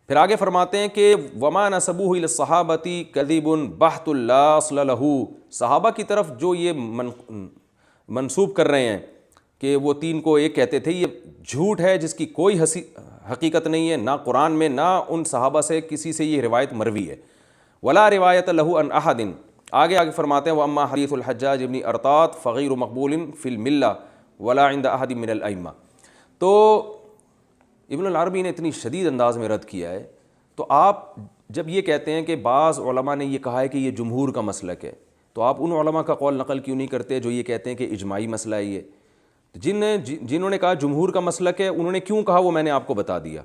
Speaker 1: پھر آگے فرماتے ہیں کہ وما نسبوہ الی الصحابۃ کذب بہت لا اصل لہ. صحابہ کی طرف جو یہ منسوب کر رہے ہیں کہ وہ 3 کو ایک کہتے تھے، یہ جھوٹ ہے جس کی کوئی حقیقت نہیں ہے، نہ قرآن میں نہ ان صحابہ سے کسی سے یہ روایت مروی ہے. ولا روایت لہ عن احد. آگے فرماتے ہیں واما حدیث الحجاج ابن ارطاط فغیر مقبول فی الملہ ولا عند احد من الائمہ. تو ابن العربی نے اتنی شدید انداز میں رد کیا ہے. تو آپ جب یہ کہتے ہیں کہ بعض علماء نے یہ کہا ہے کہ یہ جمہور کا مسلک ہے، تو آپ ان علماء کا قول نقل کیوں نہیں کرتے جو یہ کہتے ہیں کہ اجماعی مسئلہ ہے؟ یہ جنہوں نے کہا جمہور کا مسلک ہے، انہوں نے کیوں کہا وہ میں نے آپ کو بتا دیا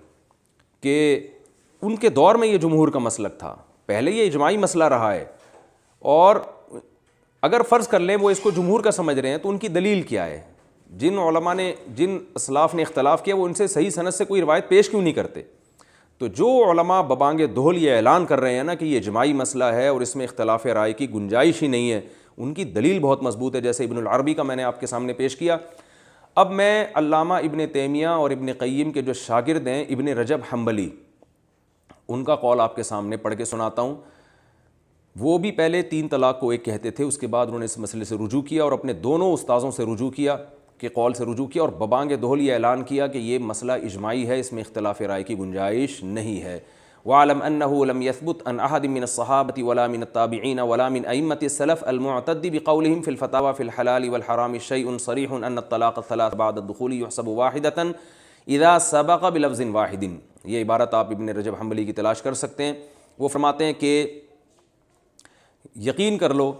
Speaker 1: کہ ان کے دور میں یہ جمہور کا مسلک تھا، پہلے یہ اجماعی مسئلہ رہا ہے. اور اگر فرض کر لیں وہ اس کو جمہور کا سمجھ رہے ہیں تو ان کی دلیل کیا ہے؟ جن علماء نے، جن اسلاف نے اختلاف کیا وہ ان سے صحیح سند سے کوئی روایت پیش کیوں نہیں کرتے؟ تو جو علماء ببانگ دہل یہ اعلان کر رہے ہیں نا کہ یہ اجماعی مسئلہ ہے اور اس میں اختلاف رائے کی گنجائش ہی نہیں ہے، ان کی دلیل بہت مضبوط ہے، جیسے ابن العربی کا میں نے آپ کے سامنے پیش کیا. اب میں علامہ ابن تیمیہ اور ابن قیم کے جو شاگرد ہیں ابن رجب حنبلی، ان کا قول آپ کے سامنے پڑھ کے سناتا ہوں. وہ بھی پہلے 3 طلاق کو ایک کہتے تھے، اس کے بعد انہوں نے اس مسئلے سے رجوع کیا اور اپنے دونوں استاذوں سے رجوع کیا، کے قول سے رجوع کیا، اور ببانگ دہل یہ اعلان کیا کہ یہ مسئلہ اجماعی ہے، اس میں اختلاف رائے کی گنجائش نہیں ہے. وَاعْلَمْ أَنَّهُ لَمْ يَثْبُتْ عَنْ أَحَدٍ مِّنَ الصَّحَابَةِ وَلَا مِنَ التَّابِعِينَ وَلَا مِنْ أَئِمَّةِ السَّلَفِ الْمُعْتَدِّ بِقَوْلِهِمْ فِي الْفَتَاوَى فِي الْحَلَالِ وَالْحَرَامِ شَيْءٌ صَرِيحٌ أَنَّ الطَّلَاقَ الثَّلَاثَ بَعْدَ الدُّخُولِ يُحْسَبُ وَاحِدَةً إِذَا سَبَقَ بِلَفْظٍ وَاحِدٍ. یہ عبارت آپ ابن رجب حنبلی کی تلاش کر سکتے ہیں. وہ فرماتے ہیں کہ یقین کر لو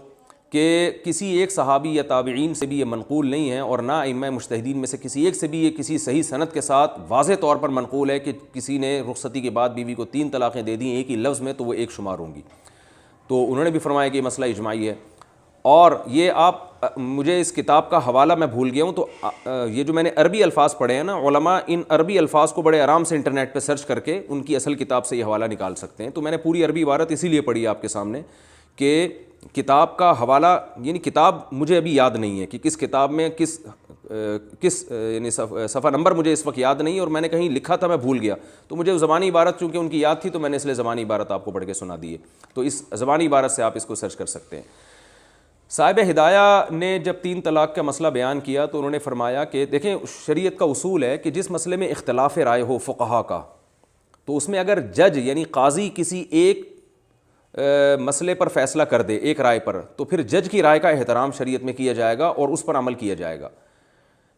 Speaker 1: کہ کسی ایک صحابی یا تابعین سے بھی یہ منقول نہیں ہے، اور نہ ائمہ مجتہدین میں سے کسی ایک سے بھی یہ کسی صحیح سند کے ساتھ واضح طور پر منقول ہے کہ کسی نے رخصتی کے بعد بیوی کو 3 طلاقیں دے دیں ایک ہی لفظ میں تو وہ ایک شمار ہوں گی. تو انہوں نے بھی فرمایا کہ یہ مسئلہ اجماعی ہے. اور یہ آپ مجھے اس کتاب کا حوالہ میں بھول گیا ہوں، تو یہ جو میں نے عربی الفاظ پڑھے ہیں نا، علماء ان عربی الفاظ کو بڑے آرام سے انٹرنیٹ پہ سرچ کر کے ان کی اصل کتاب سے یہ حوالہ نکال سکتے ہیں. تو میں نے پوری عربی عبارت اسی لیے پڑھی آپ کے سامنے کہ کتاب کا حوالہ، یعنی کتاب مجھے ابھی یاد نہیں ہے کہ کس کتاب میں کس یعنی صفحہ نمبر مجھے اس وقت یاد نہیں ہے، اور میں نے کہیں لکھا تھا میں بھول گیا، تو مجھے زبانی عبارت چونکہ ان کی یاد تھی تو میں نے اس لیے زبانی عبارت آپ کو پڑھ کے سنا دی ہے. تو اس زبانی عبارت سے آپ اس کو سرچ کر سکتے ہیں. صاحب ہدایہ نے جب 3 طلاق کا مسئلہ بیان کیا تو انہوں نے فرمایا کہ دیکھیں شریعت کا اصول ہے کہ جس مسئلے میں اختلاف رائے ہو فقہا کا، تو اس میں اگر جج یعنی قاضی کسی ایک مسئلے پر فیصلہ کر دے ایک رائے پر، تو پھر جج کی رائے کا احترام شریعت میں کیا جائے گا اور اس پر عمل کیا جائے گا۔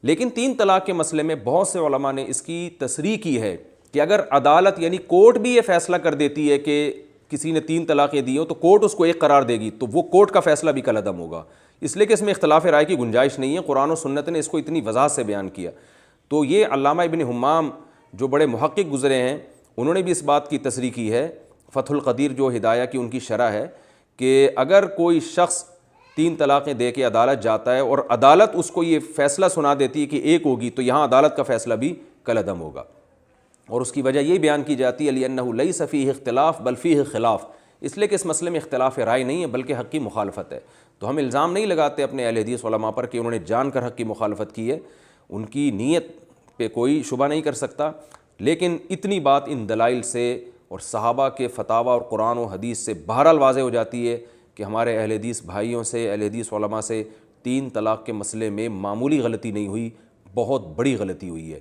Speaker 1: لیکن 3 طلاق کے مسئلے میں بہت سے علماء نے اس کی تصریح کی ہے کہ اگر عدالت یعنی کورٹ بھی یہ فیصلہ کر دیتی ہے کہ کسی نے 3 طلاقیں دی ہوں تو کورٹ اس کو ایک قرار دے گی تو وہ کورٹ کا فیصلہ بھی کالعدم ہوگا، اس لیے کہ اس میں اختلاف رائے کی گنجائش نہیں ہے، قرآن و سنت نے اس کو اتنی وضاحت سے بیان کیا۔ تو یہ علامہ ابن حمام جو بڑے محقق گزرے ہیں انہوں نے بھی اس بات کی تصریح کی ہے، فتح القدیر جو ہدایہ کی ان کی شرح ہے، کہ اگر کوئی شخص 3 طلاقیں دے کے عدالت جاتا ہے اور عدالت اس کو یہ فیصلہ سنا دیتی ہے کہ ایک ہوگی تو یہاں عدالت کا فیصلہ بھی کالعدم ہوگا، اور اس کی وجہ یہ بیان کی جاتی ہے لِأَنَّهُ لَيْسَ فِيهِ اختلاف بل فِيهِ خلاف، اس لیے کہ اس مسئلے میں اختلاف رائے نہیں ہے بلکہ حق کی مخالفت ہے۔ تو ہم الزام نہیں لگاتے اپنے اہل حدیث علماء پر کہ انہوں نے جان کر حق کی مخالفت کی ہے، ان کی نیت پہ کوئی شبہ نہیں کر سکتا، لیکن اتنی بات ان دلائل سے اور صحابہ کے فتاوی اور قرآن و حدیث سے بہرحال واضح ہو جاتی ہے کہ ہمارے اہل حدیث بھائیوں سے، اہل حدیث علماء سے 3 طلاق کے مسئلے میں معمولی غلطی نہیں ہوئی، بہت بڑی غلطی ہوئی ہے۔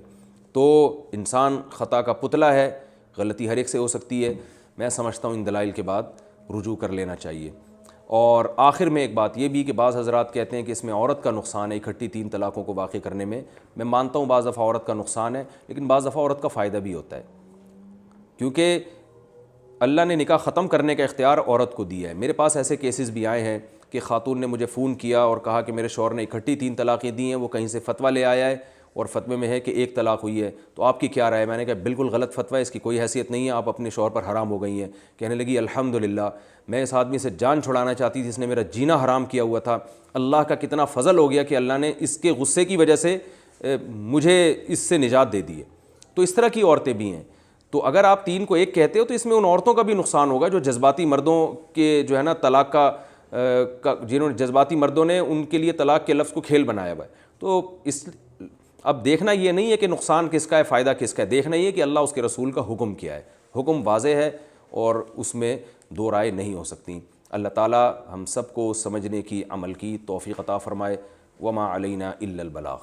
Speaker 1: تو انسان خطا کا پتلا ہے، غلطی ہر ایک سے ہو سکتی ہے، میں سمجھتا ہوں ان دلائل کے بعد رجوع کر لینا چاہیے۔ اور آخر میں ایک بات یہ بھی کہ بعض حضرات کہتے ہیں کہ اس میں عورت کا نقصان ہے اکٹھی 3 طلاقوں کو واقع کرنے میں مانتا ہوں بعض دفعہ عورت کا نقصان ہے، لیکن بعض دفعہ عورت کا فائدہ بھی ہوتا ہے، کیونکہ اللہ نے نکاح ختم کرنے کا اختیار عورت کو دیا ہے۔ میرے پاس ایسے کیسز بھی آئے ہیں کہ خاتون نے مجھے فون کیا اور کہا کہ میرے شوہر نے اکٹھی 3 طلاقیں دی ہیں، وہ کہیں سے فتویٰ لے آیا ہے اور فتوے میں ہے کہ 1 طلاق ہوئی ہے، تو آپ کی کیا رائے ہے؟ میں نے کہا بالکل غلط فتویٰ ہے، اس کی کوئی حیثیت نہیں ہے، آپ اپنے شوہر پر حرام ہو گئی ہیں۔ کہنے لگی الحمدللہ، میں اس آدمی سے جان چھڑانا چاہتی تھی، اس نے میرا جینا حرام کیا ہوا تھا، اللہ کا کتنا فضل ہو گیا کہ اللہ نے اس کے غصے کی وجہ سے مجھے اس سے نجات دے دی ہے۔ تو اس طرح کی عورتیں بھی ہیں۔ تو اگر آپ 3 کو 1 کہتے ہو تو اس میں ان عورتوں کا بھی نقصان ہوگا جو جذباتی مردوں کے جو ہے نا طلاق کا جنہوں نے جذباتی مردوں نے ان کے لیے طلاق کے لفظ کو کھیل بنایا ہوا ہے۔ تو اس اب دیکھنا یہ نہیں ہے کہ نقصان کس کا ہے فائدہ کس کا ہے، دیکھنا یہ ہے کہ اللہ اس کے رسول کا حکم کیا ہے، حکم واضح ہے اور اس میں 2 رائے نہیں ہو سکتی۔ اللہ تعالی ہم سب کو سمجھنے کی عمل کی توفیق عطا فرمائے۔ وما علینا الا البلاغ۔